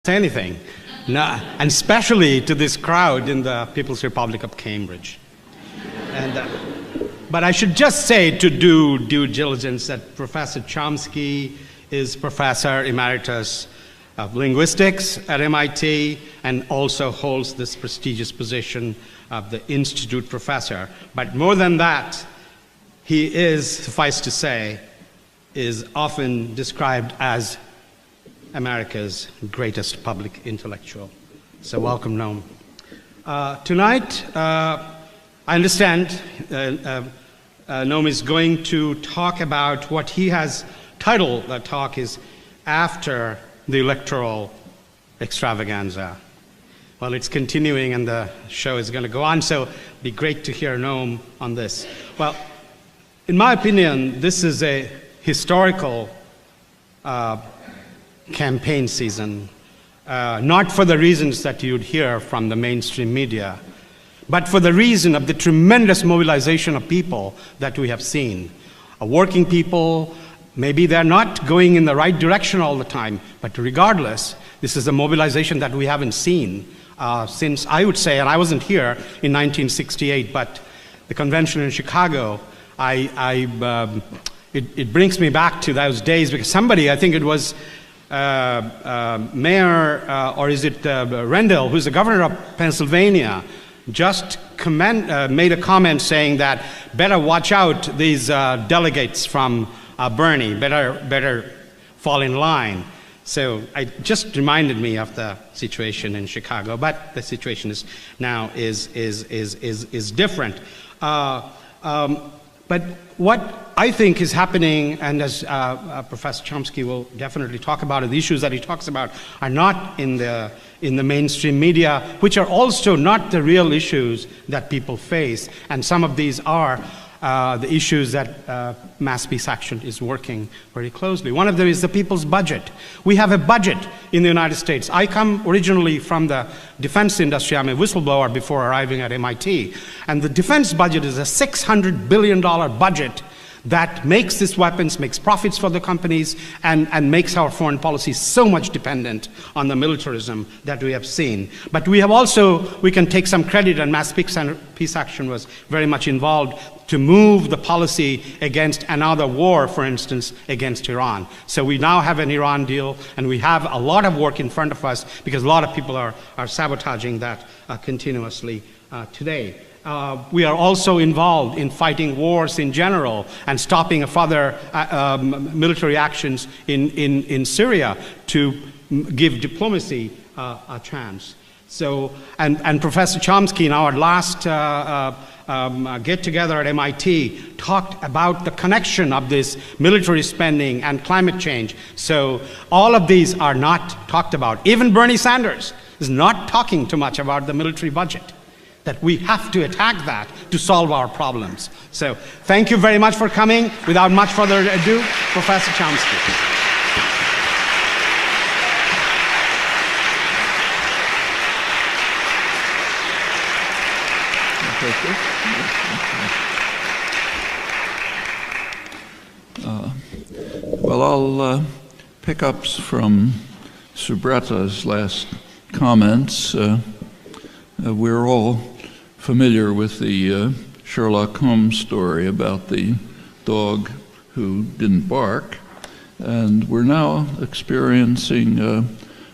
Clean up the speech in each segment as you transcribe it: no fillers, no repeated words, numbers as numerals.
say anything, no, and especially to this crowd in the People's Republic of Cambridge. But I should just say, to do due diligence, that Professor Chomsky is Professor Emeritus of Linguistics at MIT and also holds this prestigious position of the Institute Professor. But more than that, he is, suffice to say, is often described as America's greatest public intellectual. So welcome, Noam. Tonight, I understand Noam is going to talk about what he has titled the talk is After the Electoral Extravaganza. Well, it's continuing and the show is going to go on, so it'd be great to hear Noam on this. Well, in my opinion, this is a historical campaign season, not for the reasons that you'd hear from the mainstream media, but for the reason of the tremendous mobilization of people that we have seen. Working people, maybe they're not going in the right direction all the time, but regardless, this is a mobilization that we haven't seen since, I would say, and I wasn't here in 1968, but the convention in Chicago, it brings me back to those days, because somebody, I think it was Mayor, or is it Rendell, who's the governor of Pennsylvania, just made a comment saying that better watch out these delegates from Bernie, better fall in line. So it just reminded me of the situation in Chicago, but the situation is now is different. But what I think is happening, and as Professor Chomsky will definitely talk about it, the issues that he talks about are not in the mainstream media, which are also not the real issues that people face. And some of these are the issues that Mass Peace Action is working very closely. One of them is the people's budget. We have a budget in the United States. I come originally from the defense industry. I'm a whistleblower before arriving at MIT. And the defense budget is a $600 billion budget that makes these weapons, makes profits for the companies, and makes our foreign policy so much dependent on the militarism that we have seen. But we have also, we can take some credit, and Mass Peace Action was very much involved to move the policy against another war, for instance, against Iran. So we now have an Iran deal, and we have a lot of work in front of us because a lot of people are sabotaging that continuously today. We are also involved in fighting wars in general and stopping further military actions in Syria to give diplomacy a chance. So, and Professor Chomsky in our last get-together at MIT talked about the connection of this military spending and climate change. So all of these are not talked about. Even Bernie Sanders is not talking too much about the military budget, that we have to attack that to solve our problems. So thank you very much for coming. Without much further ado, Professor Chomsky. Well, I'll pick up from Subrata's last comments. We're all familiar with the Sherlock Holmes story about the dog who didn't bark, and we're now experiencing a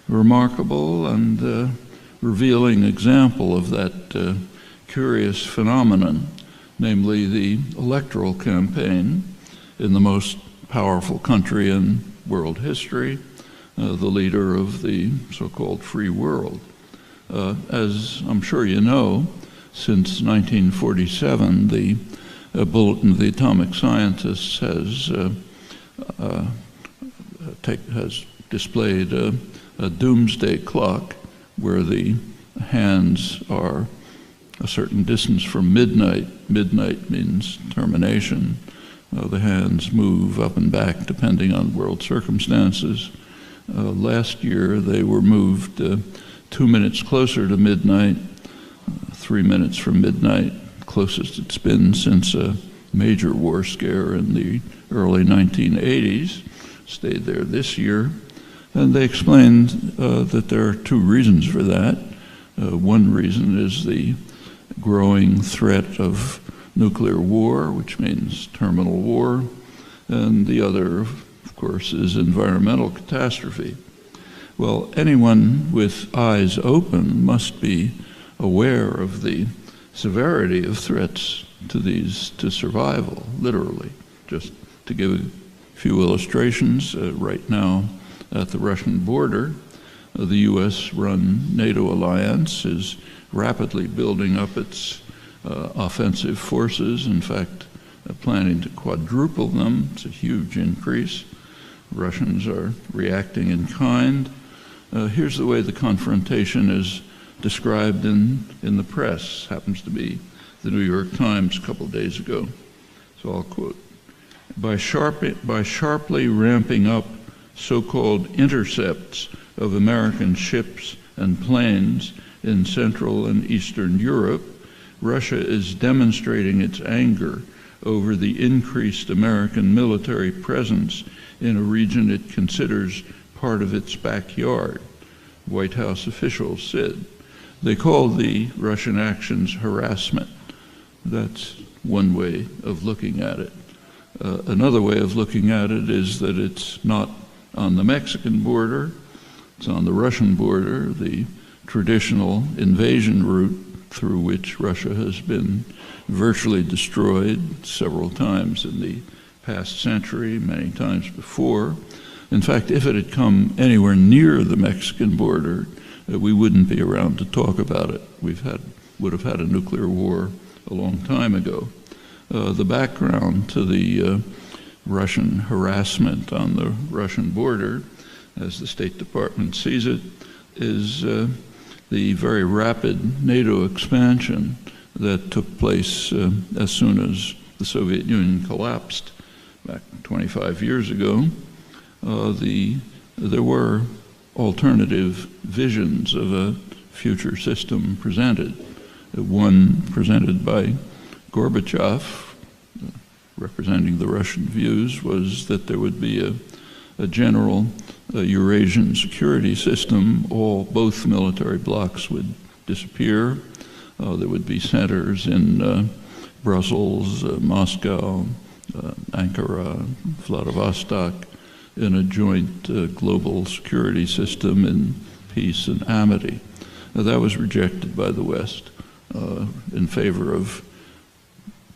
remarkable and revealing example of that curious phenomenon, namely the electoral campaign in the most powerful country in world history, the leader of the so-called free world. As I'm sure you know, since 1947, the Bulletin of the Atomic Scientists has displayed a doomsday clock where the hands are a certain distance from midnight. Midnight means termination. The hands move up and back depending on world circumstances. Last year they were moved 2 minutes closer to midnight, 3 minutes from midnight, closest it's been since a major war scare in the early 1980s. Stayed there this year. And they explained that there are two reasons for that. One reason is the growing threat of nuclear war, which means terminal war, and the other, of course, is environmental catastrophe. Well, anyone with eyes open must be aware of the severity of threats to survival, literally. Just to give a few illustrations, right now at the Russian border, the US-run NATO alliance is rapidly building up its offensive forces, in fact, planning to quadruple them. It's a huge increase. Russians are reacting in kind. Here's the way the confrontation is described in the press. Happens to be the New York Times a couple days ago. So I'll quote, by sharply ramping up so-called intercepts of American ships and planes in Central and Eastern Europe, Russia is demonstrating its anger over the increased American military presence in a region it considers part of its backyard, White House officials said. They call the Russian actions harassment. That's one way of looking at it. Another way of looking at it is that it's not on the Mexican border, it's on the Russian border, the traditional invasion route through which Russia has been virtually destroyed several times in the past century, many times before. In fact, if it had come anywhere near the Mexican border, we wouldn't be around to talk about it. Would have had a nuclear war a long time ago. The background to the Russian harassment on the Russian border, as the State Department sees it, is the very rapid NATO expansion that took place as soon as the Soviet Union collapsed back 25 years ago. There were alternative visions of a future system presented. One presented by Gorbachev, representing the Russian views, was that there would be a general Eurasian security system. Both military blocs would disappear. There would be centers in Brussels, Moscow, Ankara, Vladivostok, in a joint global security system in peace and amity. Now, that was rejected by the West in favor of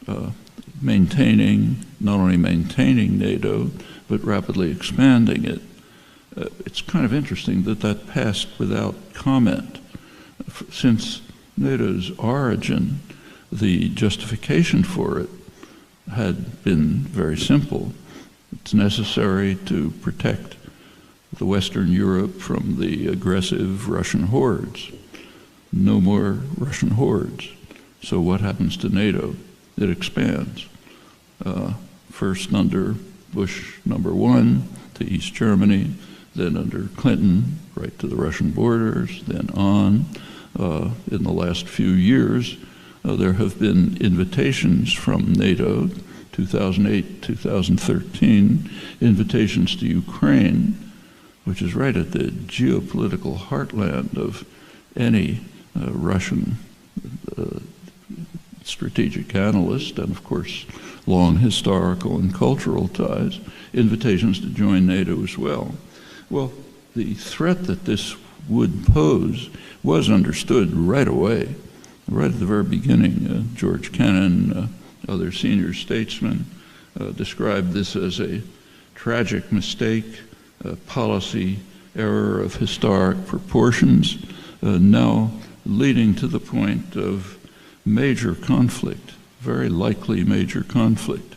not only maintaining NATO, but rapidly expanding it. It's kind of interesting that passed without comment. Since NATO's origin, the justification for it had been very simple. It's necessary to protect the Western Europe from the aggressive Russian hordes. No more Russian hordes. So what happens to NATO? It expands. First under Bush #1 to East Germany, then under Clinton right to the Russian borders, then on. In the last few years, there have been invitations from NATO, 2008, 2013, invitations to Ukraine, which is right at the geopolitical heartland of any Russian strategic analyst, and of course long historical and cultural ties, invitations to join NATO as well. Well, the threat that this would pose was understood right away, right at the very beginning. George Kennan, other senior statesmen, described this as a tragic mistake, a policy error of historic proportions, now leading to the point of major conflict, very likely major conflict.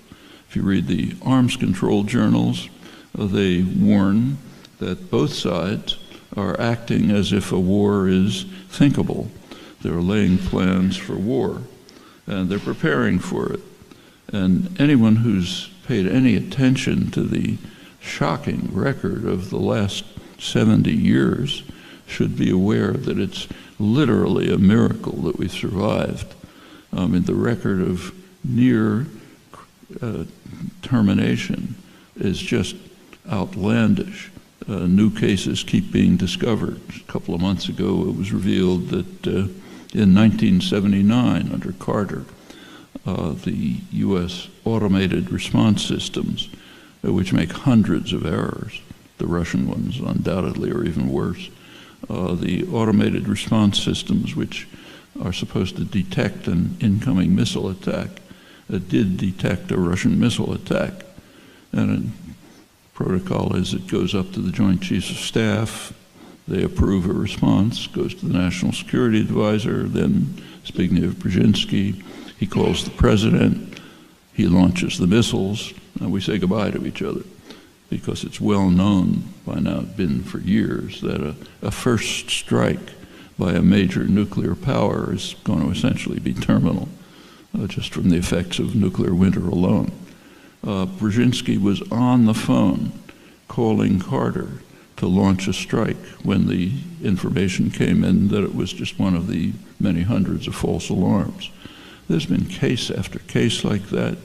If you read the arms control journals, they warn that both sides are acting as if a war is thinkable. They're laying plans for war, and they're preparing for it. And anyone who's paid any attention to the shocking record of the last 70 years should be aware that it's literally a miracle that we survived. The record of near termination is just outlandish. New cases keep being discovered. A couple of months ago, it was revealed that in 1979, under Carter, the U.S. automated response systems, which make hundreds of errors, the Russian ones undoubtedly are even worse, the automated response systems, which are supposed to detect an incoming missile attack, did detect a Russian missile attack. And protocol is it goes up to the Joint Chiefs of Staff, they approve a response, goes to the National Security Advisor, then Zbigniew Brzezinski, he calls the president, he launches the missiles, and we say goodbye to each other, because it's well known by now, been for years, that a first strike by a major nuclear power is going to essentially be terminal, just from the effects of nuclear winter alone. Brzezinski was on the phone calling Carter to launch a strike when the information came in that it was just one of the many hundreds of false alarms. There's been case after case like that.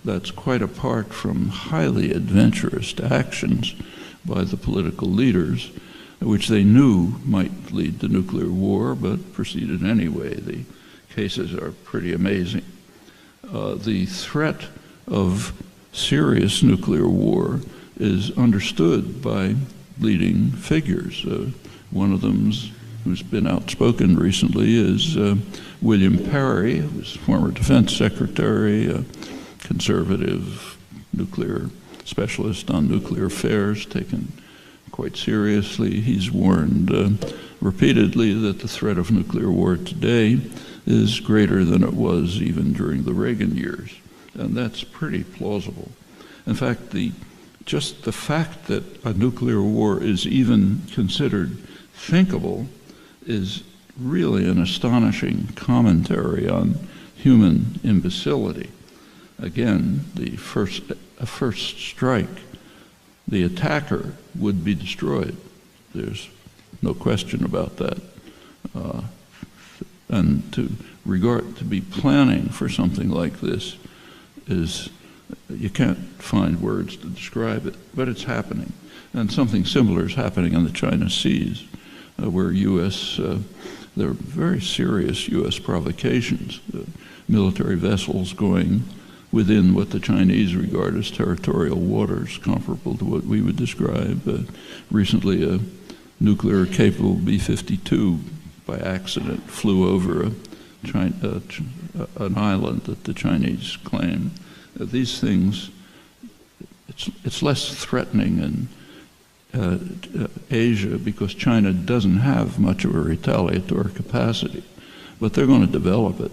That's quite apart from highly adventurous actions by the political leaders, which they knew might lead to nuclear war, but proceeded anyway. The cases are pretty amazing. The threat of serious nuclear war is understood by leading figures. One of them, who's been outspoken recently, is William Perry, who's former defense secretary, a conservative nuclear specialist on nuclear affairs, taken quite seriously. He's warned repeatedly that the threat of nuclear war today is greater than it was even during the Reagan years. And that's pretty plausible. In fact, just the fact that a nuclear war is even considered thinkable is really an astonishing commentary on human imbecility. Again, a first strike, the attacker would be destroyed. There's no question about that. And to be planning for something like this is, you can't find words to describe it, but it's happening. And something similar is happening in the China Seas, where there are very serious U.S. provocations, military vessels going within what the Chinese regard as territorial waters, comparable to what we would describe. Recently, a nuclear-capable B-52 by accident flew over an island that the Chinese claim. These things, it's less threatening in Asia because China doesn't have much of a retaliatory capacity, but they're going to develop it.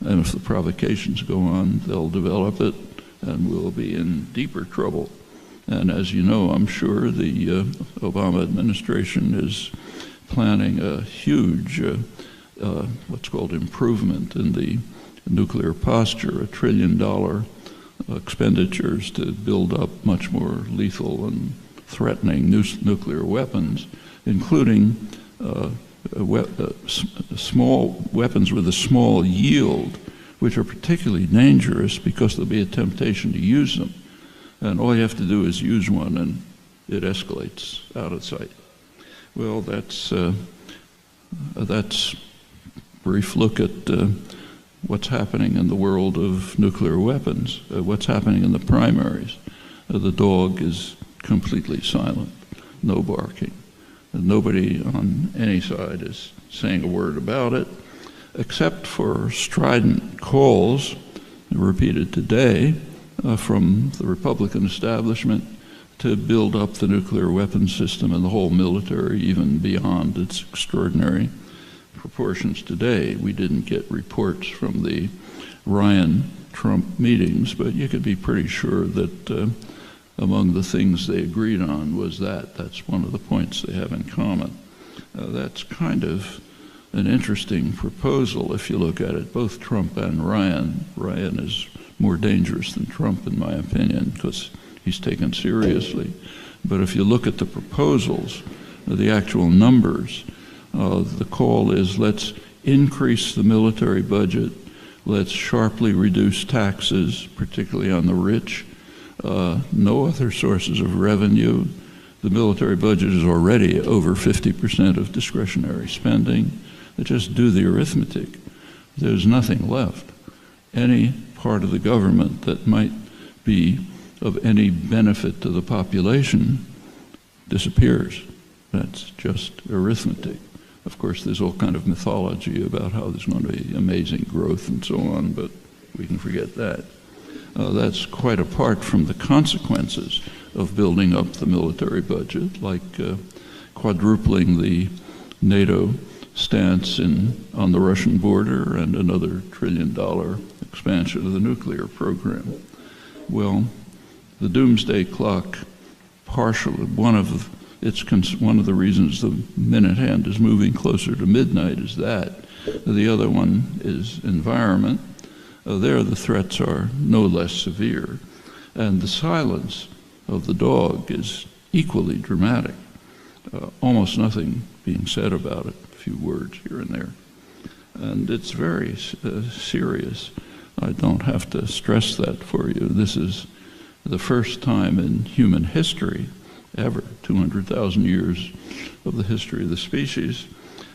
And if the provocations go on, they'll develop it, and we'll be in deeper trouble. And as you know, I'm sure the Obama administration is planning a huge, what's called improvement in the nuclear posture, $1 trillion expenditures to build up much more lethal and threatening nuclear weapons, including small weapons with a small yield, which are particularly dangerous because there'll be a temptation to use them. And all you have to do is use one and it escalates out of sight. Well, that's a brief look at what's happening in the world of nuclear weapons, what's happening in the primaries. The dog is completely silent, no barking. Nobody on any side is saying a word about it, except for strident calls repeated today from the Republican establishment to build up the nuclear weapons system and the whole military, even beyond its extraordinary proportions today. We didn't get reports from the Ryan-Trump meetings, but you could be pretty sure that among the things they agreed on was that's one of the points they have in common. That's kind of an interesting proposal if you look at it, both Trump and Ryan. Ryan is more dangerous than Trump, in my opinion, because he's taken seriously. But if you look at the proposals, the actual numbers, the call is let's increase the military budget, let's sharply reduce taxes, particularly on the rich, no other sources of revenue, The military budget is already over 50% of discretionary spending. Just do the arithmetic. There's nothing left. Any part of the government that might be of any benefit to the population disappears. That's just arithmetic. Of course, there's all kind of mythology about how there's going to be amazing growth and so on, but we can forget that. That's quite apart from the consequences of building up the military budget, like quadrupling the NATO stance on the Russian border and another $1 trillion expansion of the nuclear program. Well, the doomsday clock, partially, one of the reasons the minute hand is moving closer to midnight is that. The other one is environment. There the threats are no less severe. And the silence of the dog is equally dramatic. Almost nothing being said about it, a few words here and there. And it's very serious. I don't have to stress that for you. This is the first time in human history, ever, 200,000 years of the history of the species,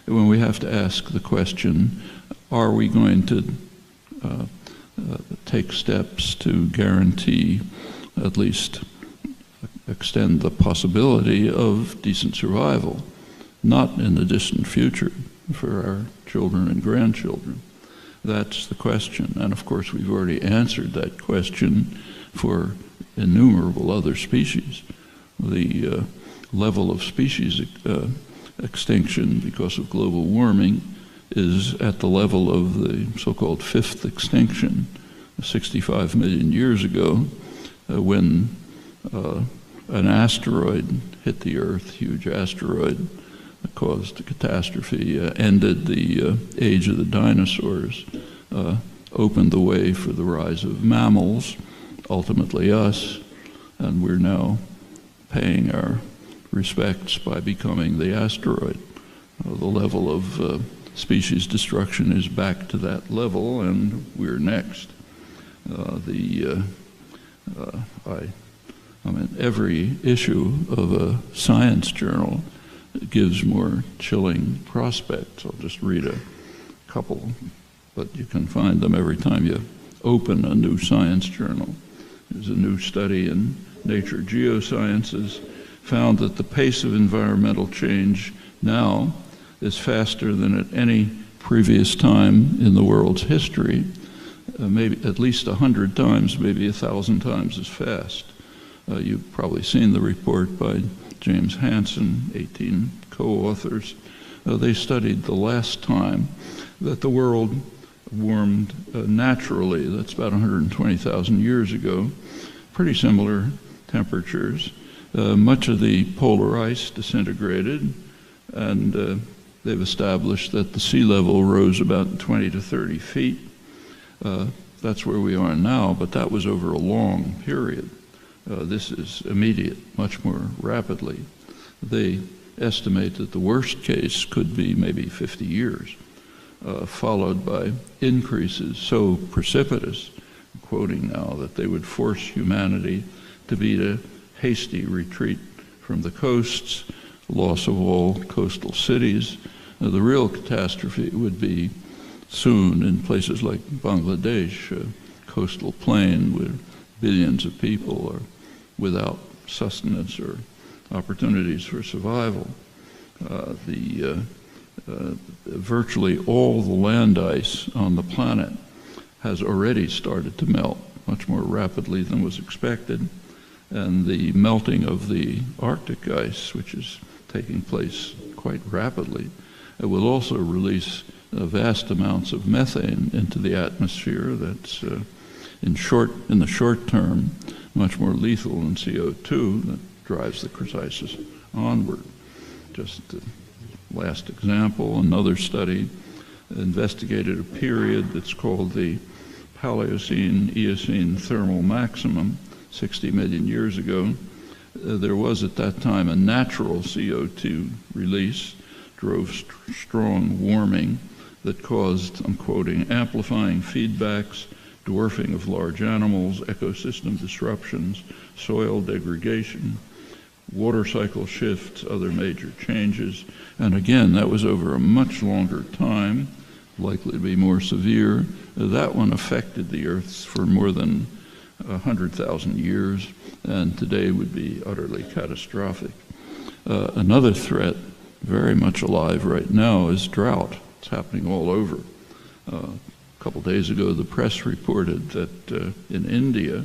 when we have to ask the question, are we going to take steps to guarantee, at least extend the possibility of decent survival, not in the distant future for our children and grandchildren. That's the question. And of course, we've already answered that question for innumerable other species. The level of species extinction because of global warming is at the level of the so-called fifth extinction 65 million years ago when an asteroid hit the Earth, huge asteroid, caused a catastrophe, ended the age of the dinosaurs, opened the way for the rise of mammals, ultimately us, and we're now paying our respects by becoming the asteroid. The level of species destruction is back to that level, and we're next. Every issue of a science journal gives more chilling prospects. I'll just read a couple, but you can find them every time you open a new science journal. There's a new study in Nature Geosciences found that the pace of environmental change now is faster than at any previous time in the world's history, maybe at least 100 times, maybe 1,000 times as fast. You've probably seen the report by James Hansen, 18 co-authors. They studied the last time that the world warmed naturally. That's about 120,000 years ago. Pretty similar temperatures. Much of the polar ice disintegrated, and they've established that the sea level rose about 20 to 30 feet. That's where we are now, but that was over a long period. This is immediate, much more rapidly. They estimate that the worst case could be maybe 50 years, followed by increases so precipitous, quoting now, that they would force humanity to beat a hasty retreat from the coasts, loss of all coastal cities. The real catastrophe would be soon in places like Bangladesh, a coastal plain where billions of people are without sustenance or opportunities for survival. Virtually all the land ice on the planet has already started to melt much more rapidly than was expected, and the melting of the Arctic ice, which is taking place quite rapidly, it will also release vast amounts of methane into the atmosphere that's in the short term much more lethal than CO2 that drives the crisis onward. Just the last example, another study investigated a period that's called the Paleocene-Eocene thermal maximum 60 million years ago. There was at that time a natural CO2 release, drove strong warming that caused, I'm quoting, amplifying feedbacks, dwarfing of large animals, ecosystem disruptions, soil degradation, water cycle shifts, other major changes. And again, that was over a much longer time, likely to be more severe. That one affected the Earth for more than 100,000 years, and today would be utterly catastrophic. Another threat, very much alive right now, is drought. It's happening all over. A couple days ago, the press reported that in India,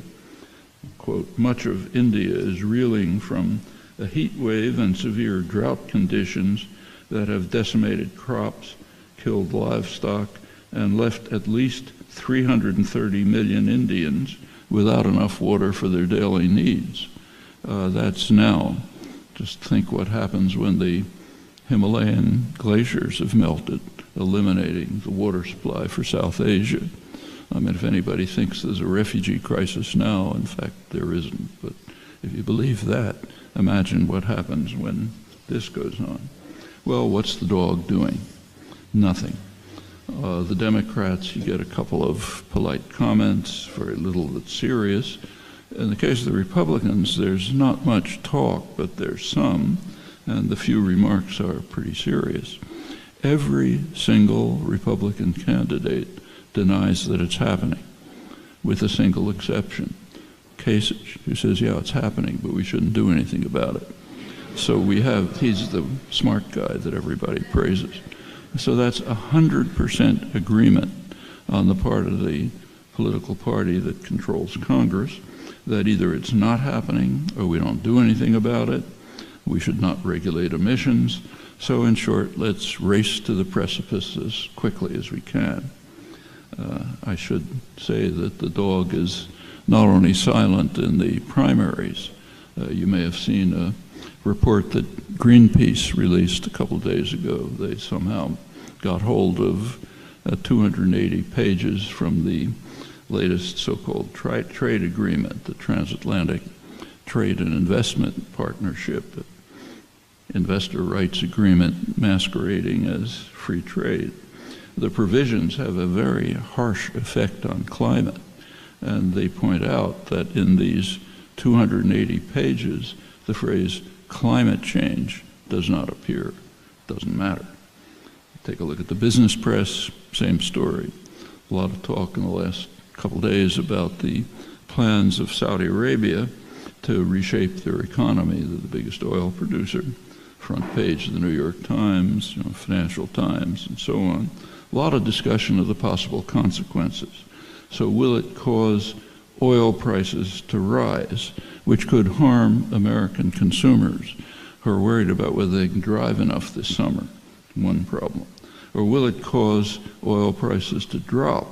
quote, much of India is reeling from a heat wave and severe drought conditions that have decimated crops, killed livestock, and left at least 330 million Indians without enough water for their daily needs. That's now. Just think what happens when the Himalayan glaciers have melted, eliminating the water supply for South Asia. I mean, if anybody thinks there's a refugee crisis now, in fact, there isn't. But if you believe that, imagine what happens when this goes on. Well, what's the dog doing? Nothing. The Democrats, you get a couple of polite comments, very little that's serious. In the case of the Republicans, there's not much talk, but there's some, and the few remarks are pretty serious. Every single Republican candidate denies that it's happening, with a single exception. Kasich, who says, yeah, it's happening, but we shouldn't do anything about it. So he's the smart guy that everybody praises. So that's 100% agreement on the part of the political party that controls Congress that either it's not happening or we don't do anything about it. We should not regulate emissions. So in short, let's race to the precipice as quickly as we can. I should say that the dog is not only silent in the primaries. You may have seen a report that Greenpeace released a couple of days ago. They somehow got hold of 280 pages from the latest so-called trade agreement, the Transatlantic Trade and Investment Partnership, the investor rights agreement masquerading as free trade. The provisions have a very harsh effect on climate, and they point out that in these 280 pages, the phrase climate change does not appear, doesn't matter. Take a look at the business press, same story. A lot of talk in the last couple days about the plans of Saudi Arabia to reshape their economy. They're the biggest oil producer, front page of the New York Times, Financial Times, and so on. A lot of discussion of the possible consequences. So will it cause oil prices to rise, which could harm American consumers who are worried about whether they can drive enough this summer? One problem. Or will it cause oil prices to drop,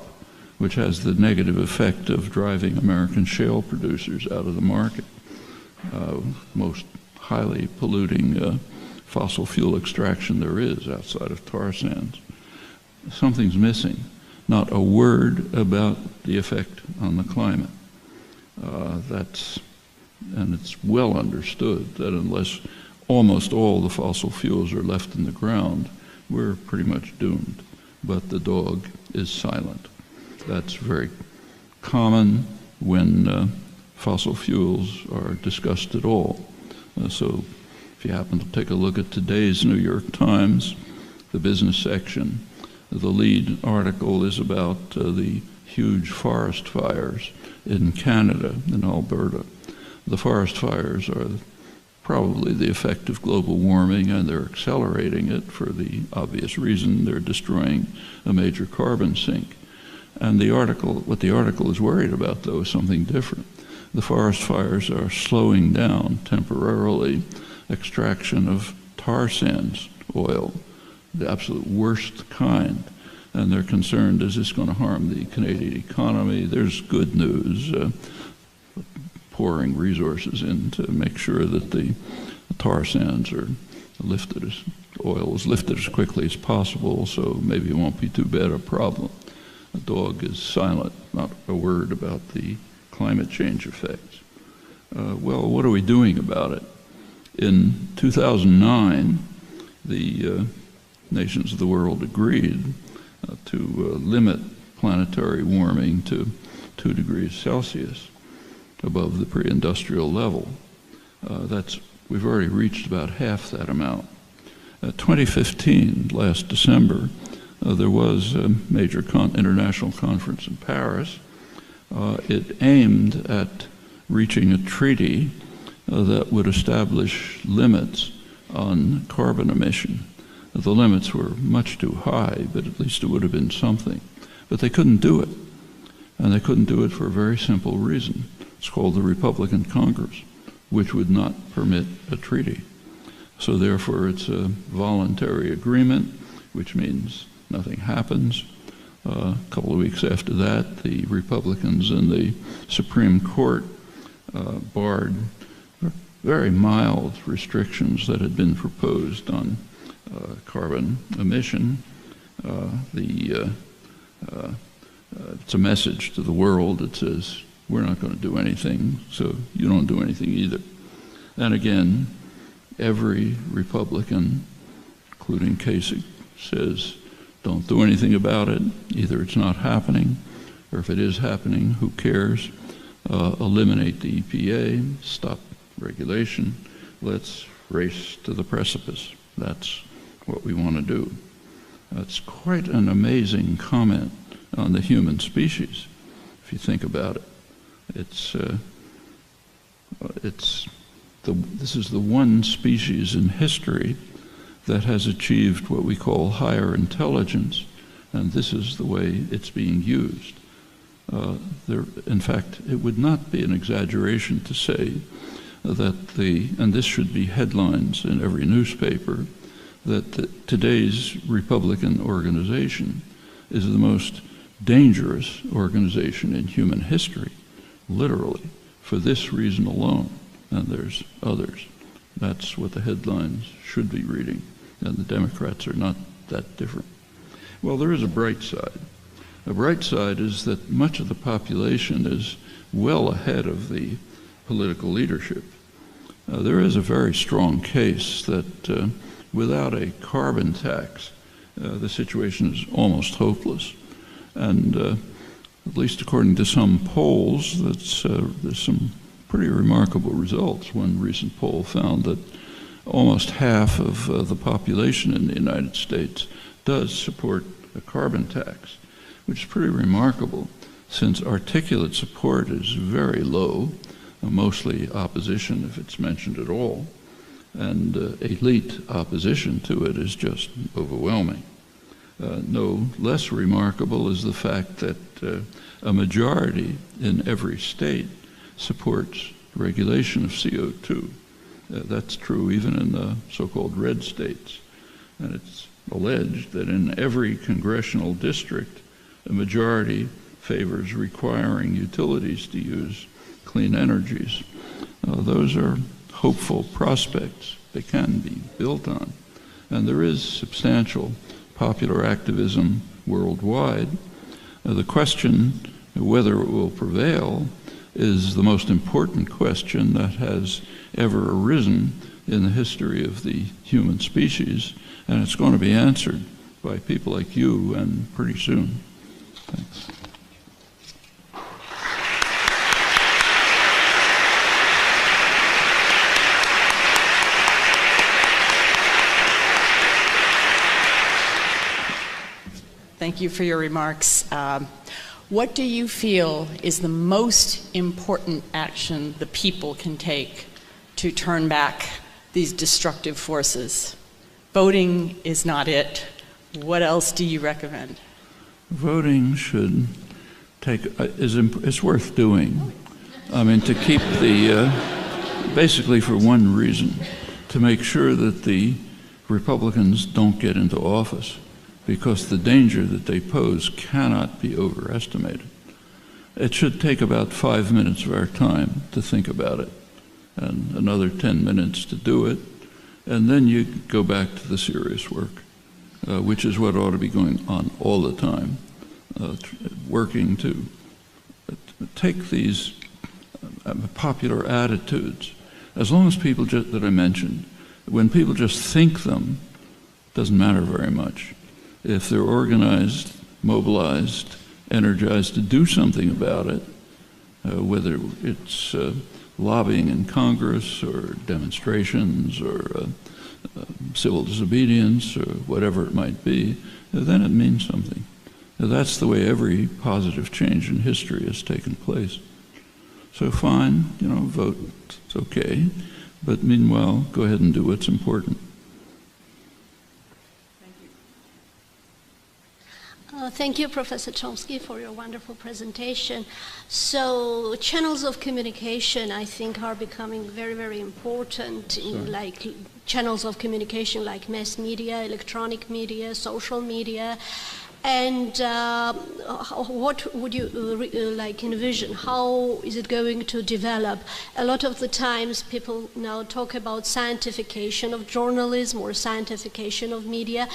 which has the negative effect of driving American shale producers out of the market? Most highly polluting fossil fuel extraction there is outside of tar sands. Something's missing. Not a word about the effect on the climate. And it's well understood that unless almost all the fossil fuels are left in the ground, we're pretty much doomed. But the dog is silent. That's very common when fossil fuels are discussed at all. So if you happen to take a look at today's New York Times, the business section, the lead article is about the huge forest fires in Canada, in Alberta. The forest fires are probably the effect of global warming, and they're accelerating it for the obvious reason they're destroying a major carbon sink. And what the article is worried about, though, is something different. The forest fires are slowing down temporarily extraction of tar sands oil, the absolute worst kind. And they're concerned, is this going to harm the Canadian economy? There's good news, pouring resources in to make sure that the tar sands are lifted, oil is lifted as quickly as possible, so maybe it won't be too bad a problem. The dog is silent, not a word about the climate change effects. Well, what are we doing about it? In 2009, the nations of the world agreed to limit planetary warming to 2 degrees Celsius above the pre-industrial level. That's we've already reached about half that amount. 2015, last December, there was a major international conference in Paris. It aimed at reaching a treaty that would establish limits on carbon emission. The limits were much too high, but at least it would have been something. But they couldn't do it. And they couldn't do it for a very simple reason. It's called the Republican Congress, which would not permit a treaty. So therefore, it's a voluntary agreement, which means nothing happens. A couple of weeks after that, the Republicans in the Supreme Court barred very mild restrictions that had been proposed on carbon emission. It's a message to the world that says, we're not going to do anything, so you don't do anything either. And again, every Republican, including Kasich, says, don't do anything about it. Either it's not happening, or if it is happening, who cares? Eliminate the EPA, stop regulation. Let's race to the precipice. That's what we want to do. That's quite an amazing comment on the human species, if you think about it. This is the one species in history that has achieved what we call higher intelligence, and this is the way it's being used. In fact, it would not be an exaggeration to say that and this should be headlines in every newspaper, that today's Republican organization is the most dangerous organization in human history, literally, for this reason alone. And there's others. That's what the headlines should be reading, and the Democrats are not that different. Well, there is a bright side. The bright side is that much of the population is well ahead of the political leadership. There is a very strong case that without a carbon tax, the situation is almost hopeless. And at least according to some polls, there's some pretty remarkable results. One recent poll found that almost half of the population in the United States does support a carbon tax, which is pretty remarkable since articulate support is very low, mostly opposition if it's mentioned at all, and elite opposition to it is just overwhelming. No less remarkable is the fact that a majority in every state supports regulation of CO2. That's true even in the so-called red states. And it's alleged that in every congressional district, a majority favors requiring utilities to use clean energies. Those are hopeful prospects. They can be built on. And there is substantial popular activism worldwide. The question whether it will prevail is the most important question that has ever arisen in the history of the human species, and it's going to be answered by people like you, and pretty soon. Thanks. Thank you for your remarks. What do you feel is the most important action the people can take to turn back these destructive forces? Voting is not it. What else do you recommend? Voting should take, it's worth doing. I mean, to keep basically for one reason, to make sure that the Republicans don't get into office, because the danger that they pose cannot be overestimated. It should take about 5 minutes of our time to think about it, and another 10 minutes to do it, and then you go back to the serious work, which is what ought to be going on all the time, working to take these popular attitudes. As long as people that I mentioned, when people just think them, it doesn't matter very much. If they're organized, mobilized, energized to do something about it, whether it's lobbying in Congress or demonstrations or civil disobedience or whatever it might be, then it means something. That's the way every positive change in history has taken place. So fine, vote, it's okay, but meanwhile, go ahead and do what's important. Thank you, Professor Chomsky, for your wonderful presentation. So channels of communication, I think, are becoming very, very important in like channels of communication like mass media, electronic media, social media. And what would you like envision? How is it going to develop? A lot of the times people now talk about scientification of journalism or scientification of media,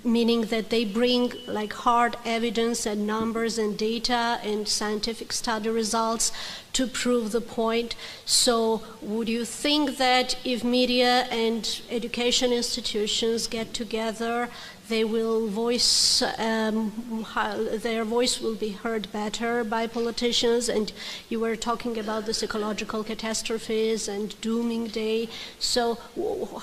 meaning that they bring like hard evidence and numbers and data and scientific study results to prove the point. So would you think that if media and education institutions get together, they will voice, their voice will be heard better by politicians? And you were talking about this ecological catastrophes and dooming day. So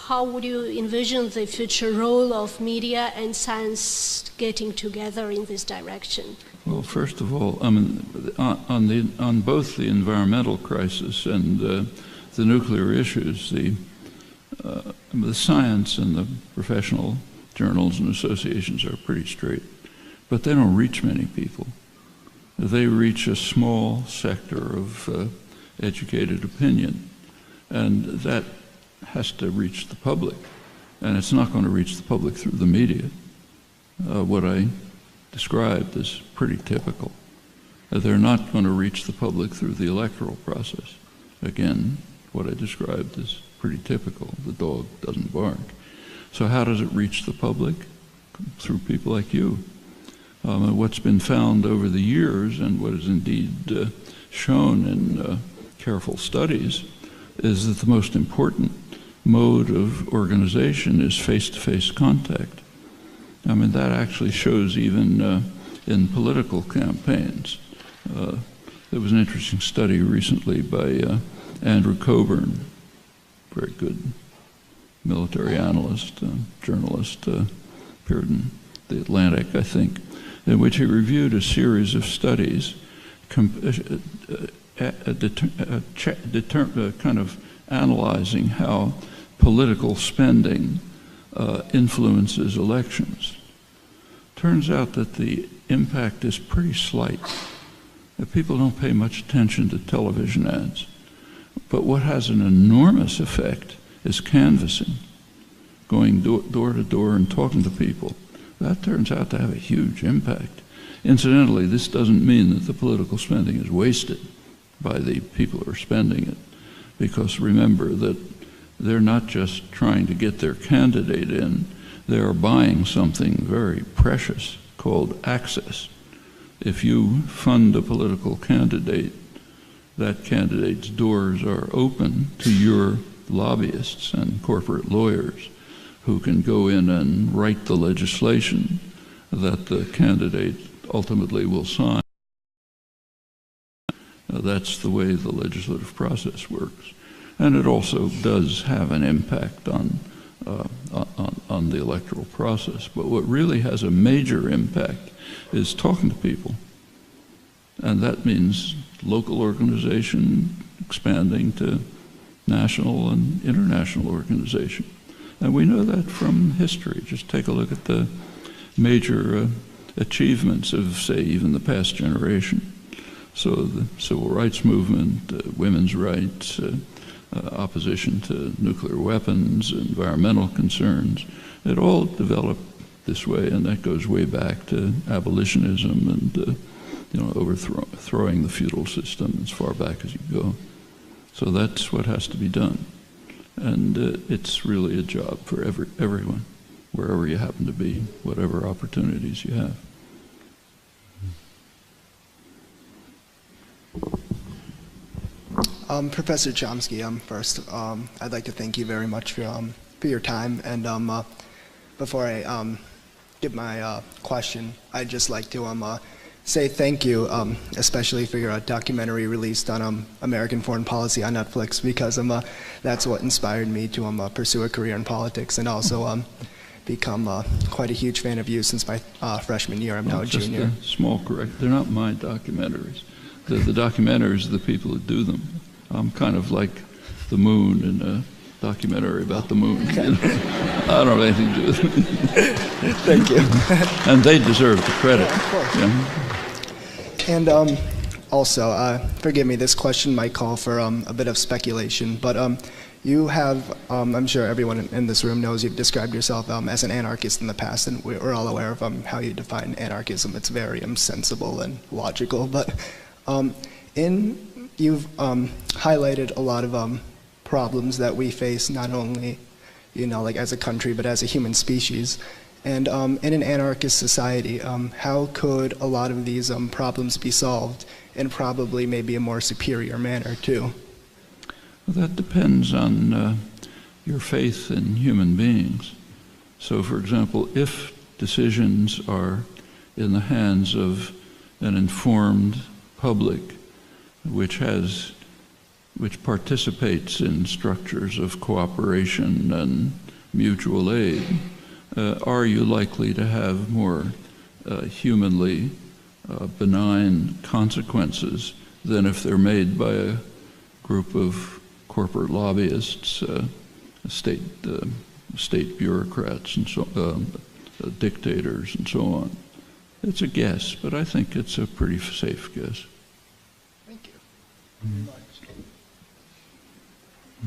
how would you envision the future role of media and science getting together in this direction? Well, first of all, I mean, on both the environmental crisis and the nuclear issues, the science and the professional journals and associations are pretty straight, but they don't reach many people. They reach a small sector of educated opinion, and that has to reach the public, and it's not going to reach the public through the media. What I described is pretty typical. They're not going to reach the public through the electoral process. Again, what I described is pretty typical. The dog doesn't bark. So how does it reach the public? Through people like you. What's been found over the years, and what is indeed shown in careful studies, is that the most important mode of organization is face-to-face contact. I mean, that actually shows even in political campaigns. There was an interesting study recently by Andrew Coburn, very good military analyst, journalist, appeared in The Atlantic, I think, in which he reviewed a series of studies kind of analyzing how political spending influences elections. Turns out that the impact is pretty slight. That people don't pay much attention to television ads. But what has an enormous effect is canvassing, going door to door and talking to people. That turns out to have a huge impact. Incidentally, this doesn't mean that the political spending is wasted by the people who are spending it, because remember that they're not just trying to get their candidate in, they are buying something very precious called access. If you fund a political candidate, that candidate's doors are open to your lobbyists and corporate lawyers who can go in and write the legislation that the candidate ultimately will sign. That's the way the legislative process works. And it also does have an impact on the electoral process. But what really has a major impact is talking to people. And that means local organization expanding to national and international organization. And we know that from history. Just take a look at the major achievements of, say, even the past generation. So the civil rights movement, women's rights, opposition to nuclear weapons, environmental concerns, it all developed this way, and that goes way back to abolitionism and overthrowing the feudal system as far back as you go. So that's what has to be done. And it's really a job for everyone, wherever you happen to be, whatever opportunities you have. Professor Chomsky, first, I'd like to thank you very much for your time. And before I give my question, I'd just like to say thank you, especially for your documentary released on American foreign policy on Netflix, because that's what inspired me to pursue a career in politics, and also become quite a huge fan of you since my freshman year. I'm now a junior. Just a small correct. They're not my documentaries. The documentaries are the people who do them. I'm kind of like the moon in a documentary about the moon. Okay. You know? I don't have anything to do with it. Thank you. And they deserve the credit. Yeah, of course. Yeah. And also, forgive me, this question might call for a bit of speculation, but you have, I'm sure everyone in this room knows you've described yourself as an anarchist in the past, and we're all aware of how you define anarchism. It's very sensible and logical, but you've highlighted a lot of problems that we face, not only, like as a country, but as a human species. And in an anarchist society, how could a lot of these problems be solved in probably maybe a more superior manner too? Well, that depends on your faith in human beings. So, for example, if decisions are in the hands of an informed public, which participates in structures of cooperation and mutual aid, are you likely to have more humanly benign consequences than if they're made by a group of corporate lobbyists, state bureaucrats, and so dictators, and so on? It's a guess, but I think it's a pretty safe guess. Thank you. Mm-hmm.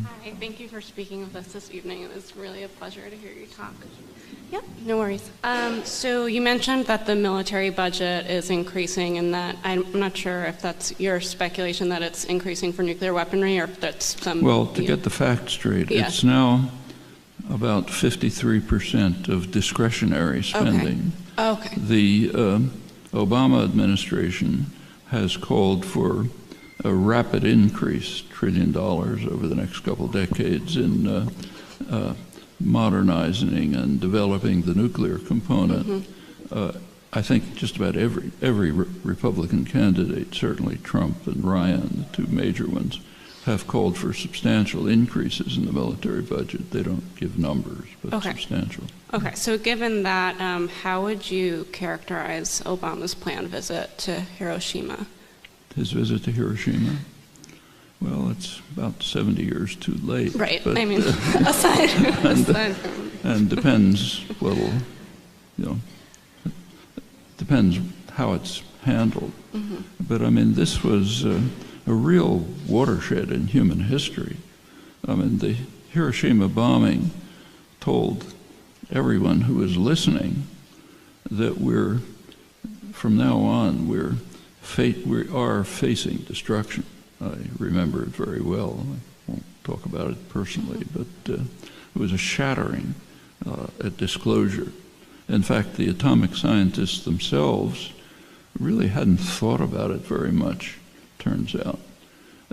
Hi, thank you for speaking with us this evening. It was really a pleasure to hear you talk. Yep, no worries. So you mentioned that the military budget is increasing, and that I'm not sure if that's your speculation that it's increasing for nuclear weaponry, or if that's some... Well, to get the facts straight, Yeah. It's now about 53% of discretionary spending. Okay. The Obama administration has called for a rapid increase, $1 trillion over the next couple decades, in modernizing and developing the nuclear component. Mm-hmm. I think just about every Republican candidate, certainly Trump and Ryan, the two major ones, have called for substantial increases in the military budget. They don't give numbers, but substantial. Okay, so given that, how would you characterize Obama's planned visit to Hiroshima? His visit to Hiroshima? Well, it's about 70 years too late. Right, but, I mean, aside from... And depends depends how it's handled. Mm-hmm. But I mean, this was a real watershed in human history. I mean, the Hiroshima bombing told everyone who was listening that from now on, we are facing destruction. I remember it very well. I won't talk about it personally, but it was a shattering disclosure. In fact, the atomic scientists themselves really hadn't thought about it very much, turns out.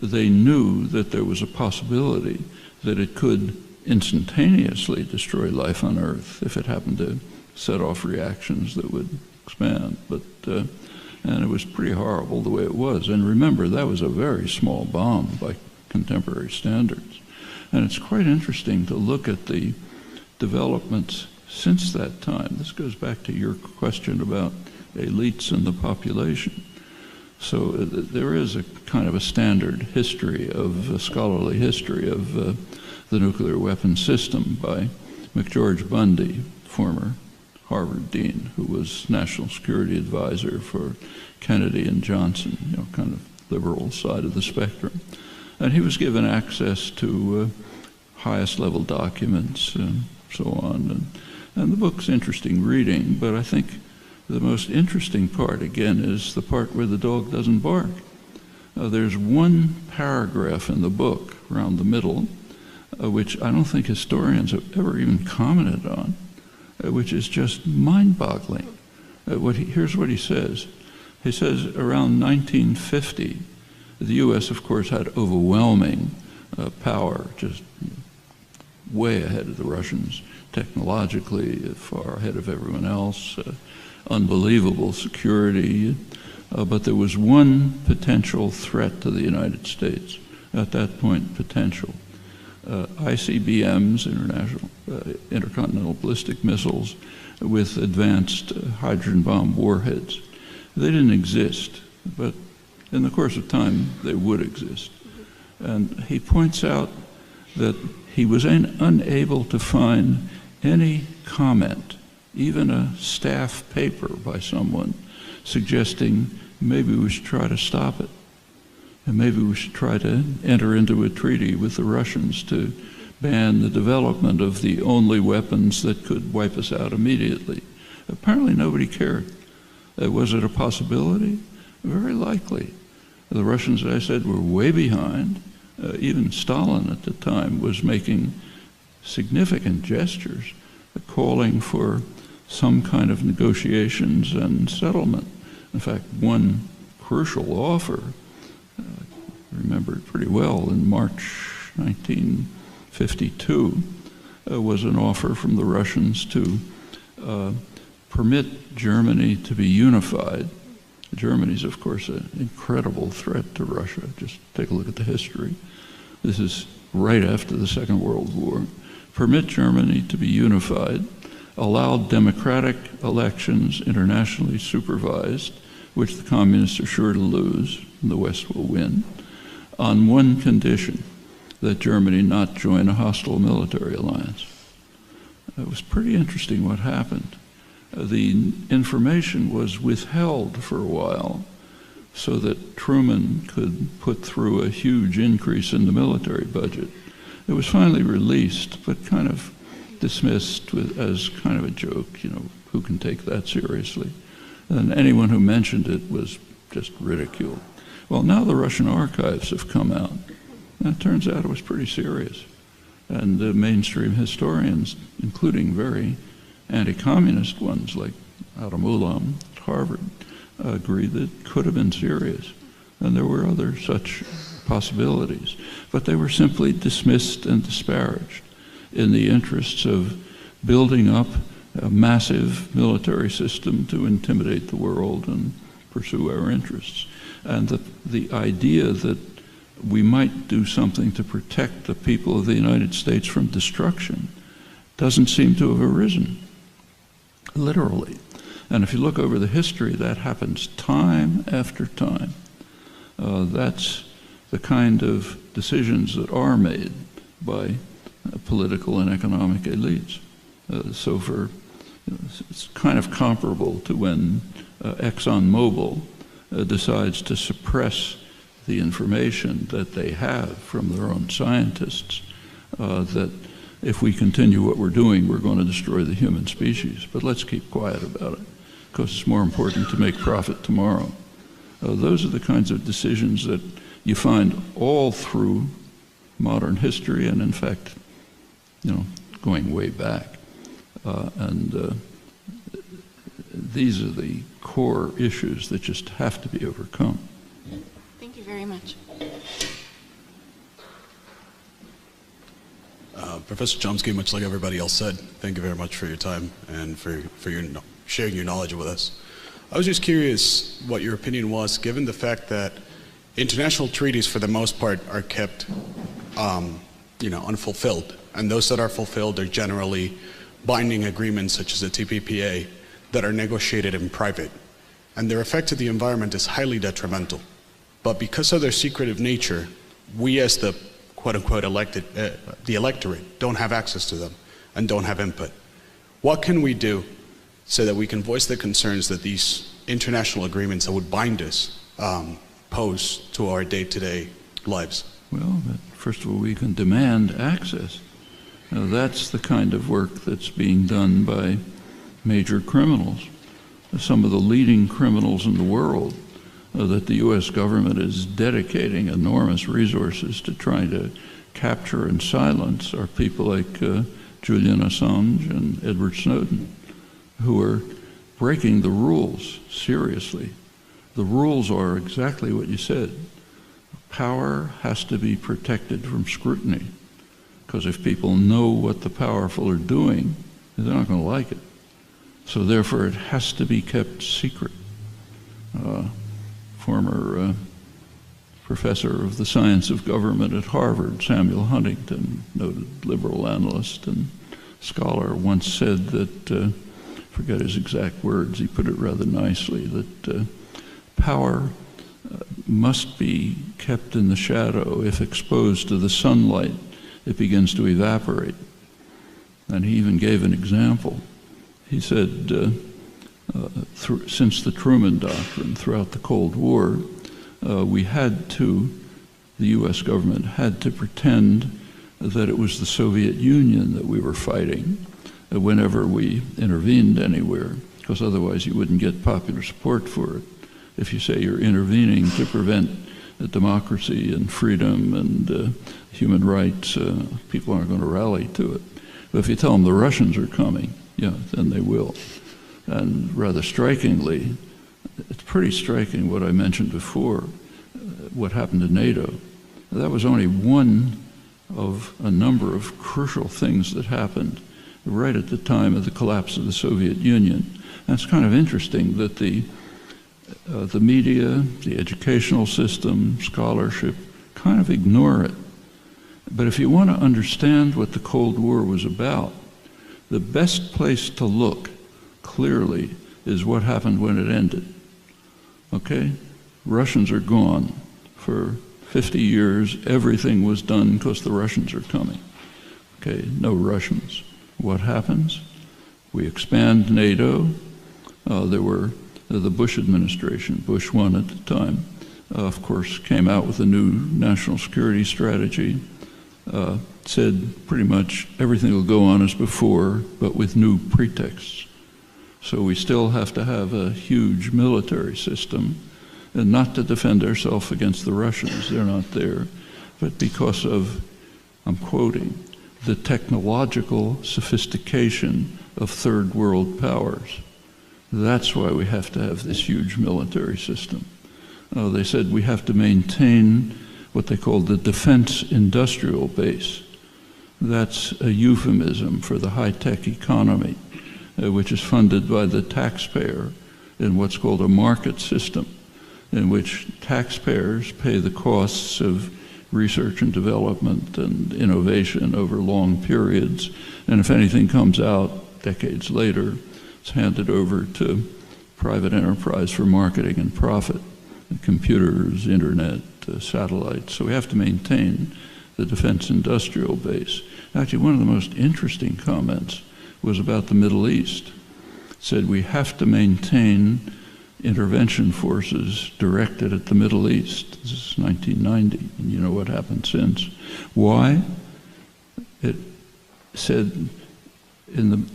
They knew that there was a possibility that it could instantaneously destroy life on Earth if it happened to set off reactions that would expand. And it was pretty horrible the way it was. And remember, that was a very small bomb by contemporary standards. And it's quite interesting to look at the developments since that time. This goes back to your question about elites in the population. So there is a kind of a standard history a scholarly history of the nuclear weapon system by McGeorge Bundy, former Harvard dean, who was national security advisor for Kennedy and Johnson, kind of liberal side of the spectrum. And he was given access to highest level documents and so on. And the book's interesting reading, but I think the most interesting part, again, is the part where the dog doesn't bark. There's one paragraph in the book, around the middle, which I don't think historians have ever even commented on, which is just mind-boggling. Here's what he says. He says around 1950, the U.S., of course, had overwhelming power, just way ahead of the Russians technologically, far ahead of everyone else, unbelievable security. but there was one potential threat to the United States, at that point potential. ICBMs, intercontinental ballistic missiles, with advanced hydrogen bomb warheads. They didn't exist, but in the course of time, they would exist. And he points out that he was unable to find any comment, even a staff paper by someone, suggesting maybe we should try to stop it. And maybe we should try to enter into a treaty with the Russians to ban the development of the only weapons that could wipe us out immediately. Apparently nobody cared. Was it a possibility? Very likely. The Russians, as I said, were way behind. Even Stalin at the time was making significant gestures, calling for some kind of negotiations and settlement. In fact, one crucial offer, I remember it pretty well, in March 1952, was an offer from the Russians to permit Germany to be unified. Germany's, of course, an incredible threat to Russia. Just take a look at the history. This is right after the Second World War. Permit Germany to be unified, allow democratic elections internationally supervised, which the communists are sure to lose, and the West will win, on one condition, that Germany not join a hostile military alliance. It was pretty interesting what happened. The information was withheld for a while so that Truman could put through a huge increase in the military budget. It was finally released, but kind of dismissed as kind of a joke, you know, who can take that seriously? And anyone who mentioned it was just ridiculed. Well, now the Russian archives have come out. And it turns out it was pretty serious. And mainstream historians, including very anti-communist ones like Noam at Harvard, agree that it could have been serious. And there were other such possibilities. But they were simply dismissed and disparaged in the interests of building up a massive military system to intimidate the world and pursue our interests. And the idea that we might do something to protect the people of the United States from destruction doesn't seem to have arisen, literally. And if you look over the history, that happens time after time. That's the kind of decisions that are made by political and economic elites. So it's kind of comparable to when ExxonMobil decides to suppress the information that they have from their own scientists, that if we continue what we're doing, we're going to destroy the human species. But let's keep quiet about it, because it's more important to make profit tomorrow. Those are the kinds of decisions that you find all through modern history, and in fact, going way back. These are the core issues that just have to be overcome. Thank you very much. Professor Chomsky, much like everybody else said, thank you very much for your time and for your sharing your knowledge with us. I was just curious what your opinion was, given the fact that international treaties, for the most part, are kept, unfulfilled, and those that are fulfilled are generally binding agreements such as the TPPA that are negotiated in private, and their effect to the environment is highly detrimental. But because of their secretive nature, we as the quote-unquote elected, the electorate, don't have access to them and don't have input. What can we do so that we can voice the concerns that these international agreements that would bind us pose to our day-to-day lives? Well, first of all, we can demand access. Now, that's the kind of work that's being done by major criminals. Some of the leading criminals in the world that the U.S. government is dedicating enormous resources to trying to capture and silence are people like Julian Assange and Edward Snowden, who are breaking the rules seriously. The rules are exactly what you said. Power has to be protected from scrutiny, because if people know what the powerful are doing, they're not going to like it. So therefore, it has to be kept secret. former professor of the science of government at Harvard, Samuel Huntington, noted liberal analyst and scholar, once said that, forget his exact words, he put it rather nicely, that power must be kept in the shadow. If exposed to the sunlight, it begins to evaporate. And he even gave an example. He said, since the Truman Doctrine, throughout the Cold War, the U.S. government had to pretend that it was the Soviet Union that we were fighting whenever we intervened anywhere, because otherwise you wouldn't get popular support for it. If you say you're intervening to prevent democracy and freedom and human rights, people aren't going to rally to it. But if you tell them the Russians are coming, yeah, then they will. And rather strikingly, it's pretty striking what I mentioned before, what happened to NATO. That was only one of a number of crucial things that happened right at the time of the collapse of the Soviet Union. And it's kind of interesting that the media, the educational system, scholarship, kind of ignore it. But if you want to understand what the Cold War was about, the best place to look clearly is what happened when it ended. Okay? Russians are gone. For 50 years, everything was done because the Russians are coming. Okay, no Russians. What happens? We expand NATO. There were the Bush administration, Bush 1 at the time, of course, came out with a new national security strategy, said pretty much everything will go on as before, but with new pretexts. So we still have to have a huge military system, and not to defend ourselves against the Russians, they're not there, but because of, I'm quoting, the technological sophistication of third world powers. That's why we have to have this huge military system. They said we have to maintain what they call the defense industrial base. That's a euphemism for the high-tech economy, which is funded by the taxpayer in what's called a market system, in which taxpayers pay the costs of research and development and innovation over long periods. And if anything comes out decades later, it's handed over to private enterprise for marketing and profit, computers, internet, satellites. So we have to maintain the defense industrial base. Actually, one of the most interesting comments was about the Middle East. It said we have to maintain intervention forces directed at the Middle East. This is 1990, and you know what happened since. Why? It said